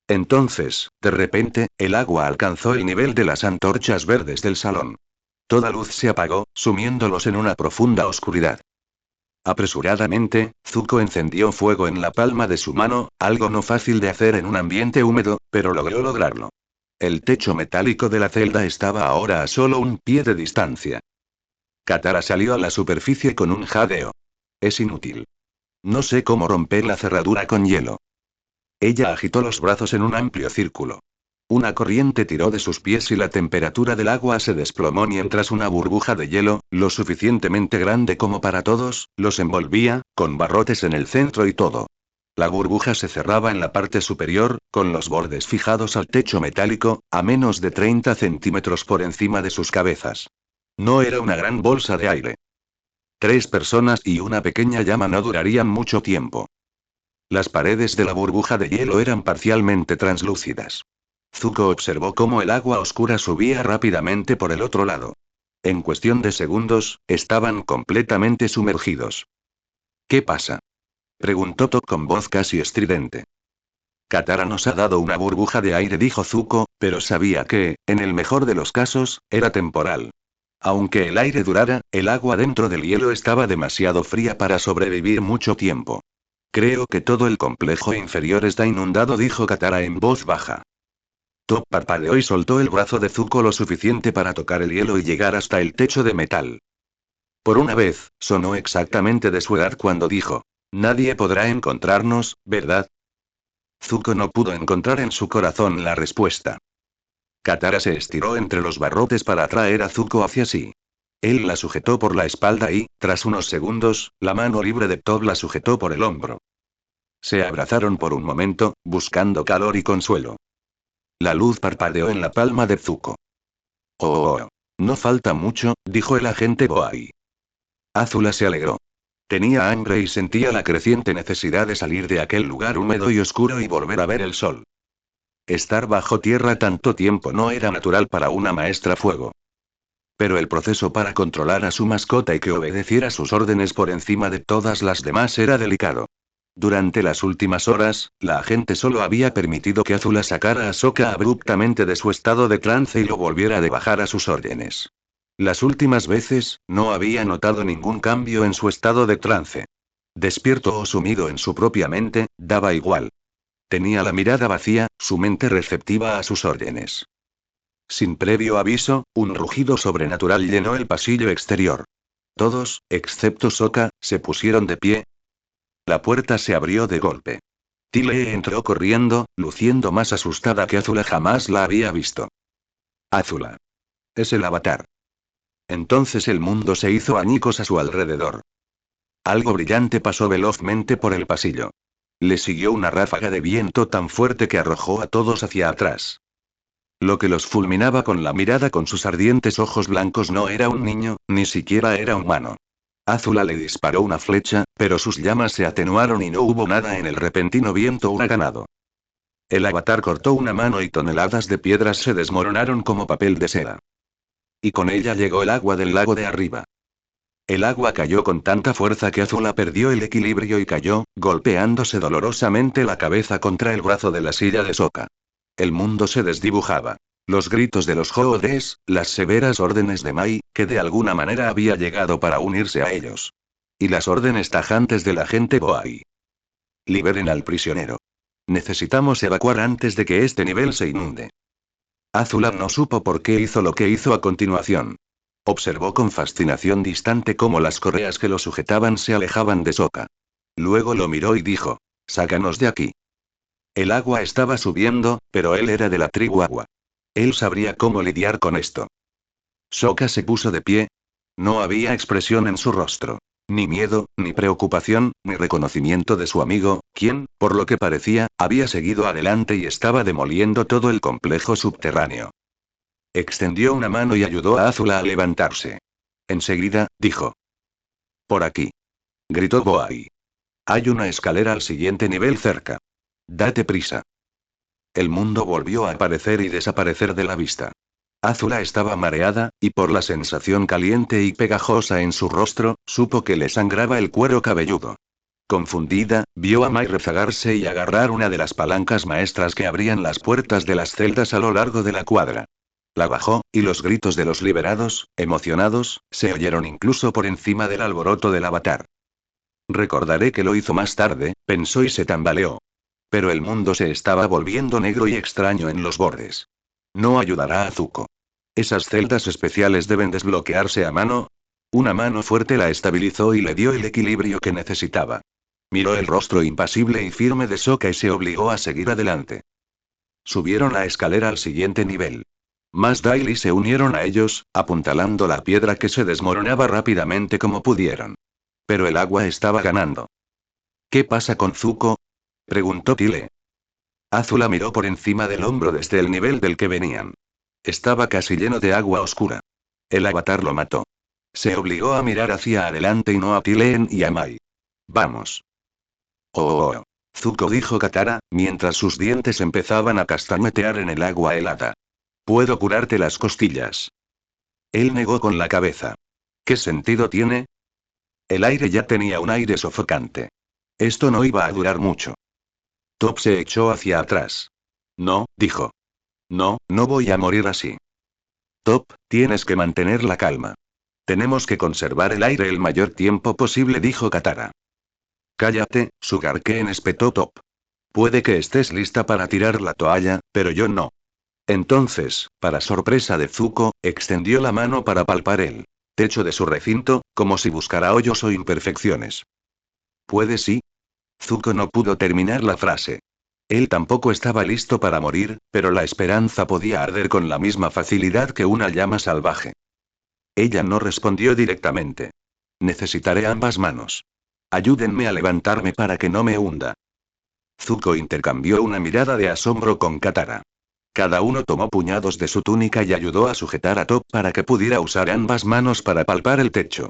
S1: Entonces, de repente, el agua alcanzó el nivel de las antorchas verdes del salón. Toda luz se apagó, sumiéndolos en una profunda oscuridad. Apresuradamente, Zuko encendió fuego en la palma de su mano, algo no fácil de hacer en un ambiente húmedo, pero logró lograrlo. El techo metálico de la celda estaba ahora a solo un pie de distancia. Katara salió a la superficie con un jadeo. Es inútil. No sé cómo romper la cerradura con hielo. Ella agitó los brazos en un amplio círculo. Una corriente tiró de sus pies y la temperatura del agua se desplomó mientras una burbuja de hielo, lo suficientemente grande como para todos, los envolvía, con barrotes en el centro y todo. La burbuja se cerraba en la parte superior, con los bordes fijados al techo metálico, a menos de 30 centímetros por encima de sus cabezas. No era una gran bolsa de aire. 3 personas y una pequeña llama no durarían mucho tiempo. Las paredes de la burbuja de hielo eran parcialmente translúcidas. Zuko observó cómo el agua oscura subía rápidamente por el otro lado. En cuestión de segundos, estaban completamente sumergidos. ¿Qué pasa? Preguntó Top con voz casi estridente. Katara nos ha dado una burbuja de aire, dijo Zuko, pero sabía que, en el mejor de los casos, era temporal. Aunque el aire durara, el agua dentro del hielo estaba demasiado fría para sobrevivir mucho tiempo. Creo que todo el complejo inferior está inundado, dijo Katara en voz baja. Top parpadeó y soltó el brazo de Zuko lo suficiente para tocar el hielo y llegar hasta el techo de metal. Por una vez, sonó exactamente de su edad cuando dijo: Nadie podrá encontrarnos, ¿verdad? Zuko no pudo encontrar en su corazón la respuesta. Katara se estiró entre los barrotes para atraer a Zuko hacia sí. Él la sujetó por la espalda y, tras unos segundos, la mano libre de Top la sujetó por el hombro. Se abrazaron por un momento, buscando calor y consuelo. La luz parpadeó en la palma de Zuko. Oh, no falta mucho, dijo el agente Boai. Azula se alegró. Tenía hambre y sentía la creciente necesidad de salir de aquel lugar húmedo y oscuro y volver a ver el sol. Estar bajo tierra tanto tiempo no era natural para una maestra fuego. Pero el proceso para controlar a su mascota y que obedeciera sus órdenes por encima de todas las demás era delicado. Durante las últimas horas, la agente solo había permitido que Azula sacara a Sokka abruptamente de su estado de trance y lo volviera a bajar a sus órdenes. Las últimas veces, no había notado ningún cambio en su estado de trance. Despierto o sumido en su propia mente, daba igual. Tenía la mirada vacía, su mente receptiva a sus órdenes. Sin previo aviso, un rugido sobrenatural llenó el pasillo exterior. Todos, excepto Sokka, se pusieron de pie. La puerta se abrió de golpe. Tile entró corriendo, luciendo más asustada que Azula jamás la había visto. Azula. Es el avatar. Entonces el mundo se hizo añicos a su alrededor. Algo brillante pasó velozmente por el pasillo. Le siguió una ráfaga de viento tan fuerte que arrojó a todos hacia atrás. Lo que los fulminaba con la mirada con sus ardientes ojos blancos no era un niño, ni siquiera era humano. Azula le disparó una flecha, pero sus llamas se atenuaron y no hubo nada en el repentino viento huracanado. El avatar cortó una mano y toneladas de piedras se desmoronaron como papel de seda. Y con ella llegó el agua del lago de arriba. El agua cayó con tanta fuerza que Azula perdió el equilibrio y cayó, golpeándose dolorosamente la cabeza contra el brazo de la silla de Sokka. El mundo se desdibujaba. Los gritos de los Jodes, las severas órdenes de Mai, que de alguna manera había llegado para unirse a ellos. Y las órdenes tajantes del agente Boai. Liberen al prisionero. Necesitamos evacuar antes de que este nivel se inunde. Azula no supo por qué hizo lo que hizo a continuación. Observó con fascinación distante cómo las correas que lo sujetaban se alejaban de Sokka. Luego lo miró y dijo: Sácanos de aquí. El agua estaba subiendo, pero él era de la tribu agua. Él sabría cómo lidiar con esto. Sokka se puso de pie. No había expresión en su rostro. Ni miedo, ni preocupación, ni reconocimiento de su amigo, quien, por lo que parecía, había seguido adelante y estaba demoliendo todo el complejo subterráneo. Extendió una mano y ayudó a Azula a levantarse. Enseguida, dijo. Por aquí. Gritó Boai. Hay una escalera al siguiente nivel cerca. Date prisa. El mundo volvió a aparecer y desaparecer de la vista. Azula estaba mareada, y por la sensación caliente y pegajosa en su rostro, supo que le sangraba el cuero cabelludo. Confundida, vio a Mai rezagarse y agarrar una de las palancas maestras que abrían las puertas de las celdas a lo largo de la cuadra. La bajó, y los gritos de los liberados, emocionados, se oyeron incluso por encima del alboroto del avatar. Recordaré que lo hizo más tarde, pensó y se tambaleó. Pero el mundo se estaba volviendo negro y extraño en los bordes. No ayudará a Zuko. Esas celdas especiales deben desbloquearse a mano. Una mano fuerte la estabilizó y le dio el equilibrio que necesitaba. Miró el rostro impasible y firme de Sokka y se obligó a seguir adelante. Subieron la escalera al siguiente nivel. Más Daily se unieron a ellos, apuntalando la piedra que se desmoronaba rápidamente como pudieron. Pero el agua estaba ganando. ¿Qué pasa con Zuko? Preguntó Tile. Azula miró por encima del hombro desde el nivel del que venían. Estaba casi lleno de agua oscura. El avatar lo mató. Se obligó a mirar hacia adelante y no a Tileen y a Mai. Vamos. Oh. Zuko dijo Katara, mientras sus dientes empezaban a castañetear en el agua helada. Puedo curarte las costillas. Él negó con la cabeza. ¿Qué sentido tiene? El aire ya tenía un aire sofocante. Esto no iba a durar mucho. Top se echó hacia atrás. No, dijo. No, no voy a morir así. Top, tienes que mantener la calma. Tenemos que conservar el aire el mayor tiempo posible, dijo Katara. Cállate, Sugarcane, espetó Top. Puede que estés lista para tirar la toalla, pero yo no. Entonces, para sorpresa de Zuko, extendió la mano para palpar el techo de su recinto, como si buscara hoyos o imperfecciones. ¿Puede sí? Zuko no pudo terminar la frase. Él tampoco estaba listo para morir, pero la esperanza podía arder con la misma facilidad que una llama salvaje. Ella no respondió directamente. Necesitaré ambas manos. Ayúdenme a levantarme para que no me hunda. Zuko intercambió una mirada de asombro con Katara. Cada uno tomó puñados de su túnica y ayudó a sujetar a Top para que pudiera usar ambas manos para palpar el techo.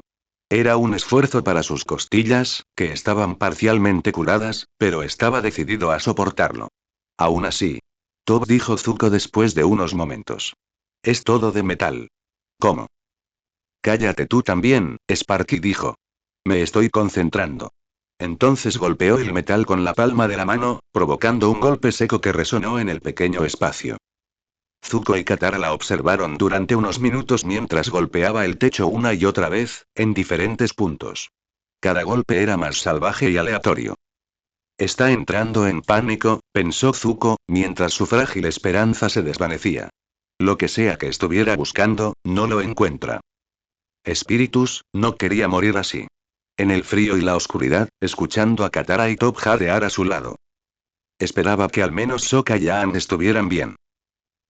S1: Era un esfuerzo para sus costillas, que estaban parcialmente curadas, pero estaba decidido a soportarlo. Aún así. Top, dijo Zuko después de unos momentos. Es todo de metal. ¿Cómo? Cállate tú también, Sparky dijo. Me estoy concentrando. Entonces golpeó el metal con la palma de la mano, provocando un golpe seco que resonó en el pequeño espacio. Zuko y Katara la observaron durante unos minutos mientras golpeaba el techo una y otra vez, en diferentes puntos. Cada golpe era más salvaje y aleatorio. Está entrando en pánico, pensó Zuko, mientras su frágil esperanza se desvanecía. Lo que sea que estuviera buscando, no lo encuentra. Espíritus, no quería morir así. En el frío y la oscuridad, escuchando a Katara y Top jadear a su lado. Esperaba que al menos Sokka y Aang estuvieran bien.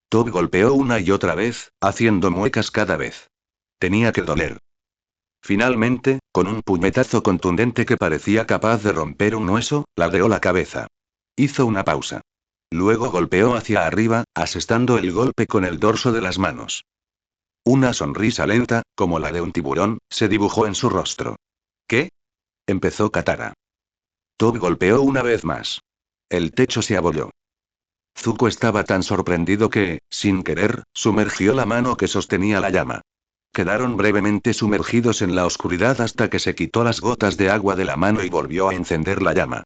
S1: Top golpeó una y otra vez, haciendo muecas cada vez. Tenía que doler. Finalmente, con un puñetazo contundente que parecía capaz de romper un hueso, ladeó la cabeza. Hizo una pausa. Luego golpeó hacia arriba, asestando el golpe con el dorso de las manos. Una sonrisa lenta, como la de un tiburón, se dibujó en su rostro. ¿Qué? Empezó Katara. Top golpeó una vez más. El techo se abolló. Zuko estaba tan sorprendido que, sin querer, sumergió la mano que sostenía la llama. Quedaron brevemente sumergidos en la oscuridad hasta que se quitó las gotas de agua de la mano y volvió a encender la llama.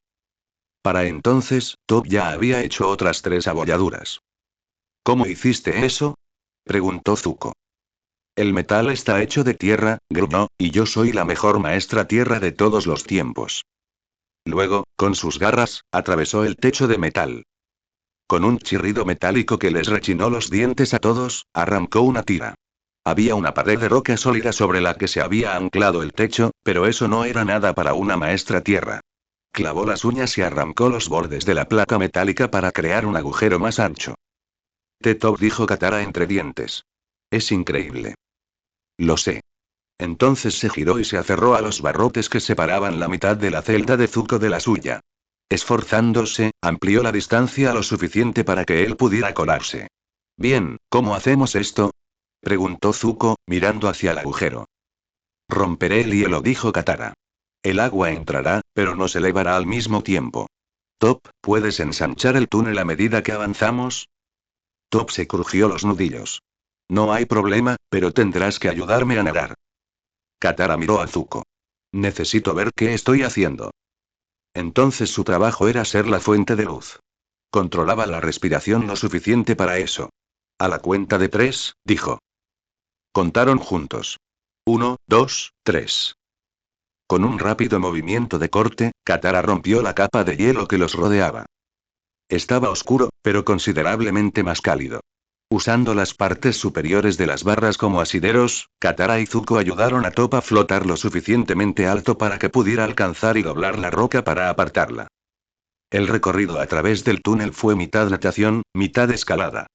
S1: Para entonces, Top ya había hecho otras 3 abolladuras. ¿Cómo hiciste eso? Preguntó Zuko. El metal está hecho de tierra, gruñó, y yo soy la mejor maestra tierra de todos los tiempos. Luego, con sus garras, atravesó el techo de metal. Con un chirrido metálico que les rechinó los dientes a todos, arrancó una tira. Había una pared de roca sólida sobre la que se había anclado el techo, pero eso no era nada para una maestra tierra. Clavó las uñas y arrancó los bordes de la placa metálica para crear un agujero más ancho. T-Top, dijo Katara entre dientes. Es increíble. Lo sé. Entonces se giró y se aferró a los barrotes que separaban la mitad de la celda de Zuko de la suya. Esforzándose, amplió la distancia lo suficiente para que él pudiera colarse. Bien, ¿cómo hacemos esto? Preguntó Zuko, mirando hacia el agujero. Romperé el hielo, dijo Katara. El agua entrará, pero no se elevará al mismo tiempo. Top, ¿puedes ensanchar el túnel a medida que avanzamos? Top se crujió los nudillos. No hay problema, pero tendrás que ayudarme a nadar. Katara miró a Zuko. Necesito ver qué estoy haciendo. Entonces su trabajo era ser la fuente de luz. Controlaba la respiración lo suficiente para eso. A la cuenta de 3, dijo. Contaron juntos. 1, 2, 3. Con un rápido movimiento de corte, Katara rompió la capa de hielo que los rodeaba. Estaba oscuro, pero considerablemente más cálido. Usando las partes superiores de las barras como asideros, Katara y Zuko ayudaron a Top a flotar lo suficientemente alto para que pudiera alcanzar y doblar la roca para apartarla. El recorrido a través del túnel fue mitad natación, mitad escalada.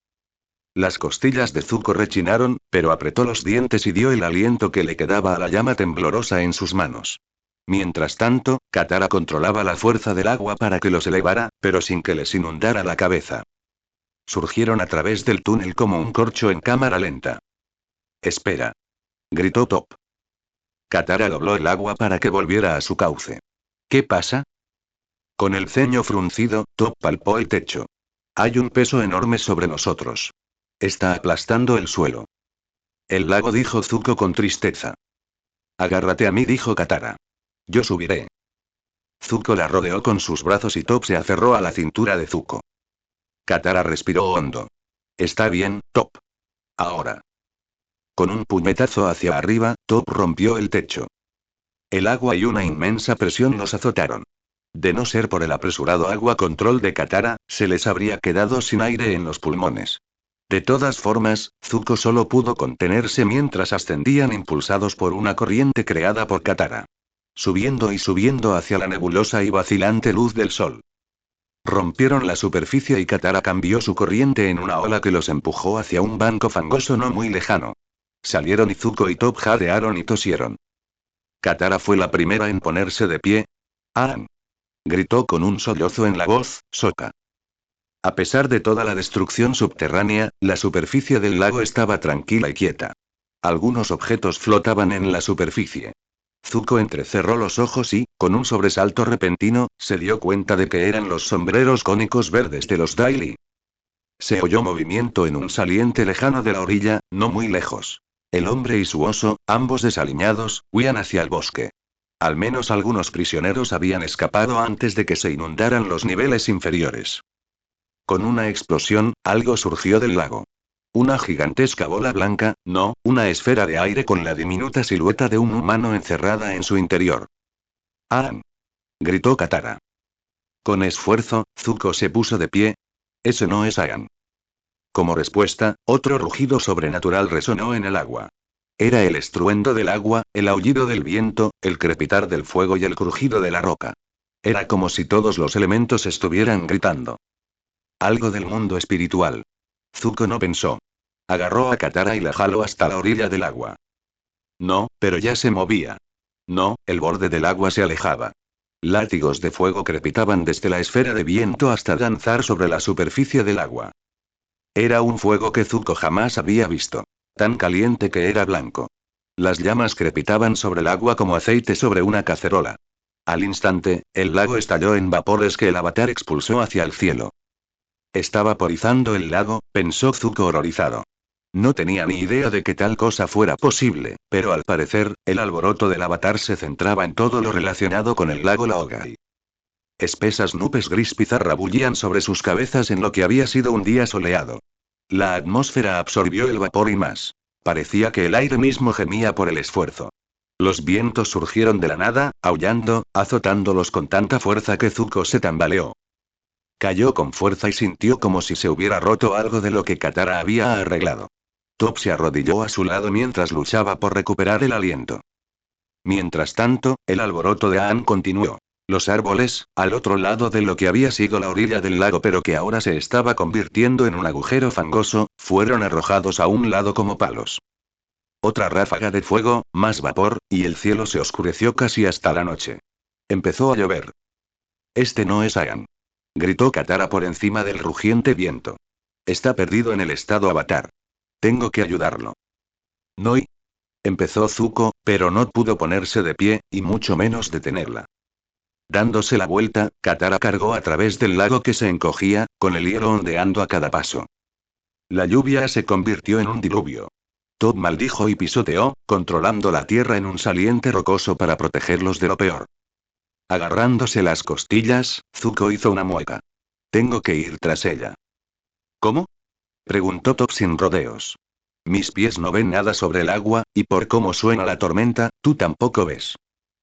S1: Las costillas de Zuko rechinaron, pero apretó los dientes y dio el aliento que le quedaba a la llama temblorosa en sus manos. Mientras tanto, Katara controlaba la fuerza del agua para que los elevara, pero sin que les inundara la cabeza. Surgieron a través del túnel como un corcho en cámara lenta. «Espera», gritó Top. Katara dobló el agua para que volviera a su cauce. «¿Qué pasa?» Con el ceño fruncido, Top palpó el techo. «Hay un peso enorme sobre nosotros. Está aplastando el suelo». «El lago», dijo Zuko con tristeza. «Agárrate a mí», dijo Katara. «Yo subiré». Zuko la rodeó con sus brazos y Top se aferró a la cintura de Zuko. Katara respiró hondo. «Está bien, Top. Ahora». Con un puñetazo hacia arriba, Top rompió el techo. El agua y una inmensa presión los azotaron. De no ser por el apresurado agua control de Katara, se les habría quedado sin aire en los pulmones. De todas formas, Zuko solo pudo contenerse mientras ascendían impulsados por una corriente creada por Katara. Subiendo y subiendo hacia la nebulosa y vacilante luz del sol. Rompieron la superficie y Katara cambió su corriente en una ola que los empujó hacia un banco fangoso no muy lejano. Salieron y Zuko y Top jadearon y tosieron. Katara fue la primera en ponerse de pie. «¡Aang!», gritó con un sollozo en la voz, «Sokka». A pesar de toda la destrucción subterránea, la superficie del lago estaba tranquila y quieta. Algunos objetos flotaban en la superficie. Zuko entrecerró los ojos y, con un sobresalto repentino, se dio cuenta de que eran los sombreros cónicos verdes de los Daily. Se oyó movimiento en un saliente lejano de la orilla, no muy lejos. El hombre y su oso, ambos desaliñados, huían hacia el bosque. Al menos algunos prisioneros habían escapado antes de que se inundaran los niveles inferiores. Con una explosión, algo surgió del lago. Una gigantesca bola blanca, no, una esfera de aire con la diminuta silueta de un humano encerrada en su interior. «¡Aang!», gritó Katara. Con esfuerzo, Zuko se puso de pie. «Ese no es Aang». Como respuesta, otro rugido sobrenatural resonó en el agua. Era el estruendo del agua, el aullido del viento, el crepitar del fuego y el crujido de la roca. Era como si todos los elementos estuvieran gritando. Algo del mundo espiritual. Zuko no pensó. Agarró a Katara y la jaló hasta la orilla del agua. No, pero ya se movía. No, el borde del agua se alejaba. Látigos de fuego crepitaban desde la esfera de viento hasta danzar sobre la superficie del agua. Era un fuego que Zuko jamás había visto. Tan caliente que era blanco. Las llamas crepitaban sobre el agua como aceite sobre una cacerola. Al instante, el lago estalló en vapores que el avatar expulsó hacia el cielo. Está vaporizando el lago, pensó Zuko horrorizado. No tenía ni idea de que tal cosa fuera posible, pero al parecer, el alboroto del avatar se centraba en todo lo relacionado con el lago Laogai. Espesas nubes gris pizarra bullían sobre sus cabezas en lo que había sido un día soleado. La atmósfera absorbió el vapor y más. Parecía que el aire mismo gemía por el esfuerzo. Los vientos surgieron de la nada, aullando, azotándolos con tanta fuerza que Zuko se tambaleó. Cayó con fuerza y sintió como si se hubiera roto algo de lo que Katara había arreglado. Top se arrodilló a su lado mientras luchaba por recuperar el aliento. Mientras tanto, el alboroto de Aang continuó. Los árboles, al otro lado de lo que había sido la orilla del lago pero que ahora se estaba convirtiendo en un agujero fangoso, fueron arrojados a un lado como palos. Otra ráfaga de fuego, más vapor, y el cielo se oscureció casi hasta la noche. Empezó a llover. Este no es Aang. Gritó Katara por encima del rugiente viento. Está perdido en el estado avatar. Tengo que ayudarlo. No y... Empezó Zuko, pero no pudo ponerse de pie, y mucho menos detenerla. Dándose la vuelta, Katara cargó a través del lago que se encogía, con el hielo ondeando a cada paso. La lluvia se convirtió en un diluvio. Toph maldijo y pisoteó, controlando la tierra en un saliente rocoso para protegerlos de lo peor. Agarrándose las costillas, Zuko hizo una mueca. Tengo que ir tras ella. ¿Cómo? Preguntó Toph sin rodeos. Mis pies no ven nada sobre el agua, y por cómo suena la tormenta, tú tampoco ves.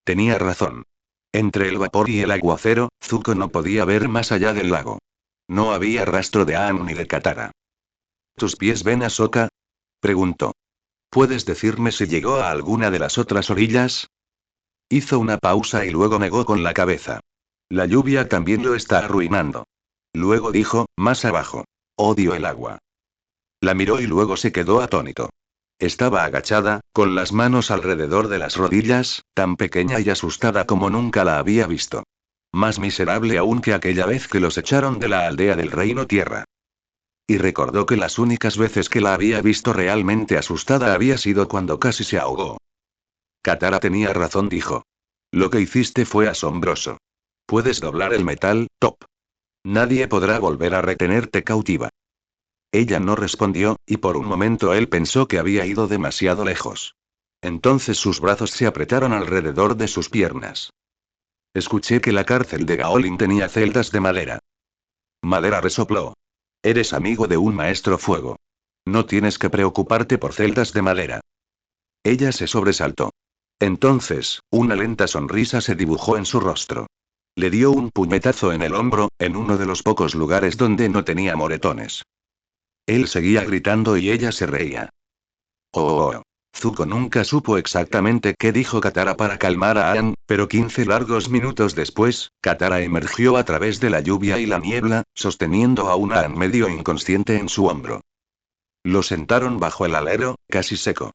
S1: Tenía razón. Entre el vapor y el aguacero, Zuko no podía ver más allá del lago. No había rastro de Aang ni de Katara. ¿Tus pies ven a Sokka? Preguntó. ¿Puedes decirme si llegó a alguna de las otras orillas? Hizo una pausa y luego negó con la cabeza. La lluvia también lo está arruinando. Luego dijo, más abajo. Odio el agua. La miró y luego se quedó atónito. Estaba agachada, con las manos alrededor de las rodillas, tan pequeña y asustada como nunca la había visto. Más miserable aún que aquella vez que los echaron de la aldea del Reino Tierra. Y recordó que las únicas veces que la había visto realmente asustada había sido cuando casi se ahogó. Katara tenía razón, dijo. Lo que hiciste fue asombroso. Puedes doblar el metal, Toph. Nadie podrá volver a retenerte cautiva. Ella no respondió, y por un momento él pensó que había ido demasiado lejos. Entonces sus brazos se apretaron alrededor de sus piernas. Escuché que la cárcel de Gaolin tenía celdas de madera. Madera, resopló. Eres amigo de un maestro fuego. No tienes que preocuparte por celdas de madera. Ella se sobresaltó. Entonces, una lenta sonrisa se dibujó en su rostro. Le dio un puñetazo en el hombro, en uno de los pocos lugares donde no tenía moretones. Él seguía gritando y ella se reía. Oh. Zuko nunca supo exactamente qué dijo Katara para calmar a Aang, pero 15 largos minutos después, Katara emergió a través de la lluvia y la niebla, sosteniendo a un Aang medio inconsciente en su hombro. Lo sentaron bajo el alero, casi seco.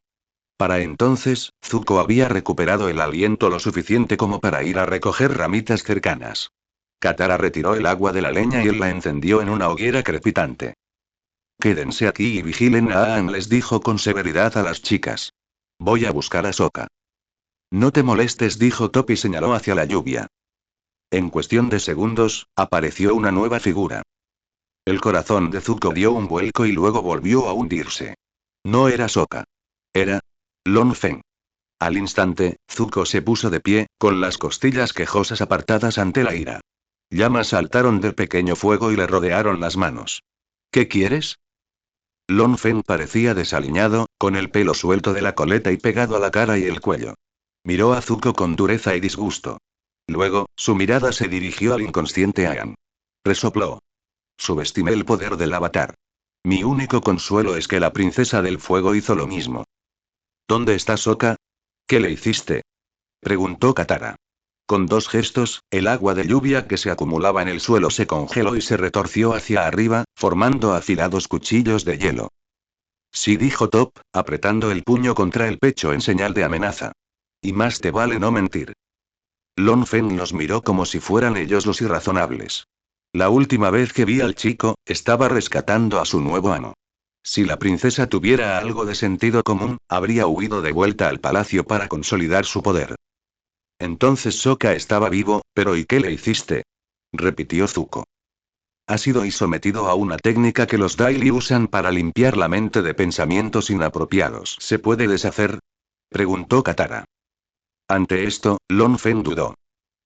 S1: Para entonces, Zuko había recuperado el aliento lo suficiente como para ir a recoger ramitas cercanas. Katara retiró el agua de la leña y él la encendió en una hoguera crepitante. Quédense aquí y vigilen a Aang, les dijo con severidad a las chicas. Voy a buscar a Sokka. No te molestes, dijo Toph y señaló hacia la lluvia. En cuestión de segundos, apareció una nueva figura. El corazón de Zuko dio un vuelco y luego volvió a hundirse. No era Sokka. Era Long Feng. Al instante, Zuko se puso de pie, con las costillas quejosas apartadas ante la ira. Llamas saltaron del pequeño fuego y le rodearon las manos. ¿Qué quieres? Long Feng parecía desaliñado, con el pelo suelto de la coleta y pegado a la cara y el cuello. Miró a Zuko con dureza y disgusto. Luego, su mirada se dirigió al inconsciente Aang. Resopló. Subestimé el poder del avatar. Mi único consuelo es que la princesa del fuego hizo lo mismo. ¿Dónde está Sokka? ¿Qué le hiciste? Preguntó Katara. Con dos gestos, el agua de lluvia que se acumulaba en el suelo se congeló y se retorció hacia arriba, formando afilados cuchillos de hielo. Sí, dijo Toph, apretando el puño contra el pecho en señal de amenaza. Y más te vale no mentir. Long Feng los miró como si fueran ellos los irrazonables. La última vez que vi al chico, estaba rescatando a su nuevo amo. Si la princesa tuviera algo de sentido común, habría huido de vuelta al palacio para consolidar su poder. Entonces Sokka estaba vivo, pero ¿y qué le hiciste? Repitió Zuko. Ha sido y sometido a una técnica que los Daily usan para limpiar la mente de pensamientos inapropiados. ¿Se puede deshacer? Preguntó Katara. Ante esto, Long Feng dudó.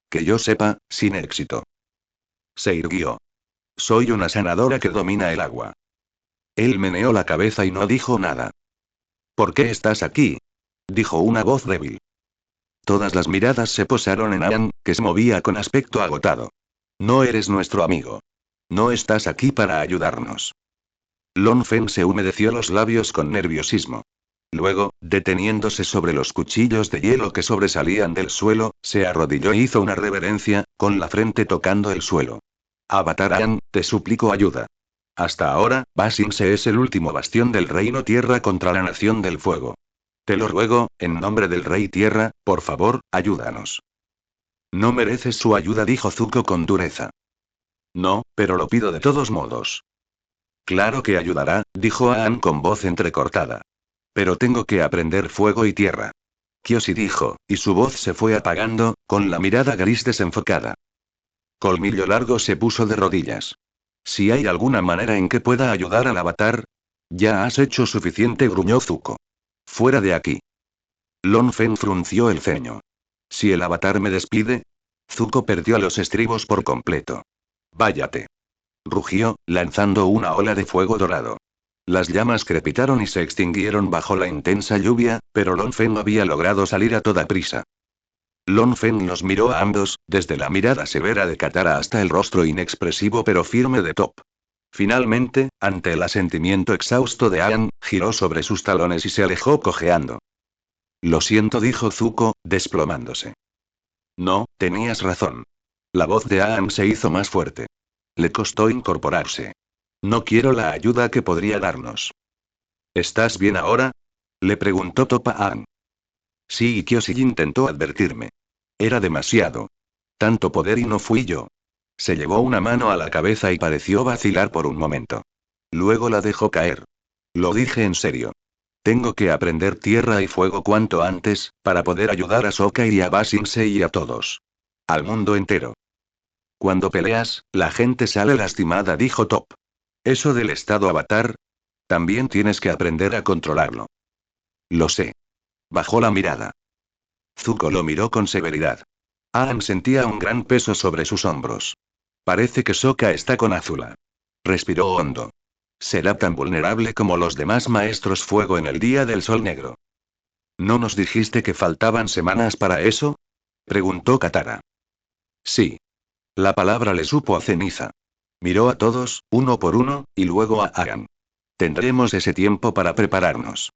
S1: Que yo sepa, sin éxito. Se irguió. Soy una sanadora que domina el agua. Él meneó la cabeza y no dijo nada. ¿Por qué estás aquí? Dijo una voz débil. Todas las miradas se posaron en Aang, que se movía con aspecto agotado. No eres nuestro amigo. No estás aquí para ayudarnos. Long Feng se humedeció los labios con nerviosismo. Luego, deteniéndose sobre los cuchillos de hielo que sobresalían del suelo, se arrodilló e hizo una reverencia, con la frente tocando el suelo. Avatar Aang, te suplico ayuda. Hasta ahora, Ba Sing Se es el último bastión del Reino Tierra contra la Nación del Fuego. Te lo ruego, en nombre del Rey Tierra, por favor, ayúdanos. No mereces su ayuda, dijo Zuko con dureza. No, pero lo pido de todos modos. Claro que ayudará, dijo Aang con voz entrecortada. Pero tengo que aprender fuego y tierra. Kyoshi dijo, y su voz se fue apagando, con la mirada gris desenfocada. Colmillo Largo se puso de rodillas. Si hay alguna manera en que pueda ayudar al avatar. Ya has hecho suficiente, gruñó Zuko. Fuera de aquí. Long Fen frunció el ceño. Si el avatar me despide. Zuko perdió los estribos por completo. Váyate. Rugió, lanzando una ola de fuego dorado. Las llamas crepitaron y se extinguieron bajo la intensa lluvia, pero Long Fen había logrado salir a toda prisa. Long Fen los miró a ambos, desde la mirada severa de Katara hasta el rostro inexpresivo pero firme de Top. Finalmente, ante el asentimiento exhausto de Aang, giró sobre sus talones y se alejó cojeando. Lo siento, dijo Zuko, desplomándose. No, tenías razón. La voz de Aang se hizo más fuerte. Le costó incorporarse. No quiero la ayuda que podría darnos. ¿Estás bien ahora? Le preguntó Top a Aang. Sí, y Kyoshi intentó advertirme. Era demasiado. Tanto poder y no fui yo. Se llevó una mano a la cabeza y pareció vacilar por un momento. Luego la dejó caer. Lo dije en serio. Tengo que aprender tierra y fuego cuanto antes, para poder ayudar a Sokka y a Ba Sing Se y a todos. Al mundo entero. Cuando peleas, la gente sale lastimada, dijo Top. Eso del estado avatar. También tienes que aprender a controlarlo. Lo sé. Bajó la mirada. Zuko lo miró con severidad. Aang sentía un gran peso sobre sus hombros. Parece que Sokka está con Azula. Respiró hondo. Será tan vulnerable como los demás maestros fuego en el día del sol negro. ¿No nos dijiste que faltaban semanas para eso? Preguntó Katara. Sí. La palabra le supo a ceniza. Miró a todos, uno por uno, y luego a Aang. Tendremos ese tiempo para prepararnos.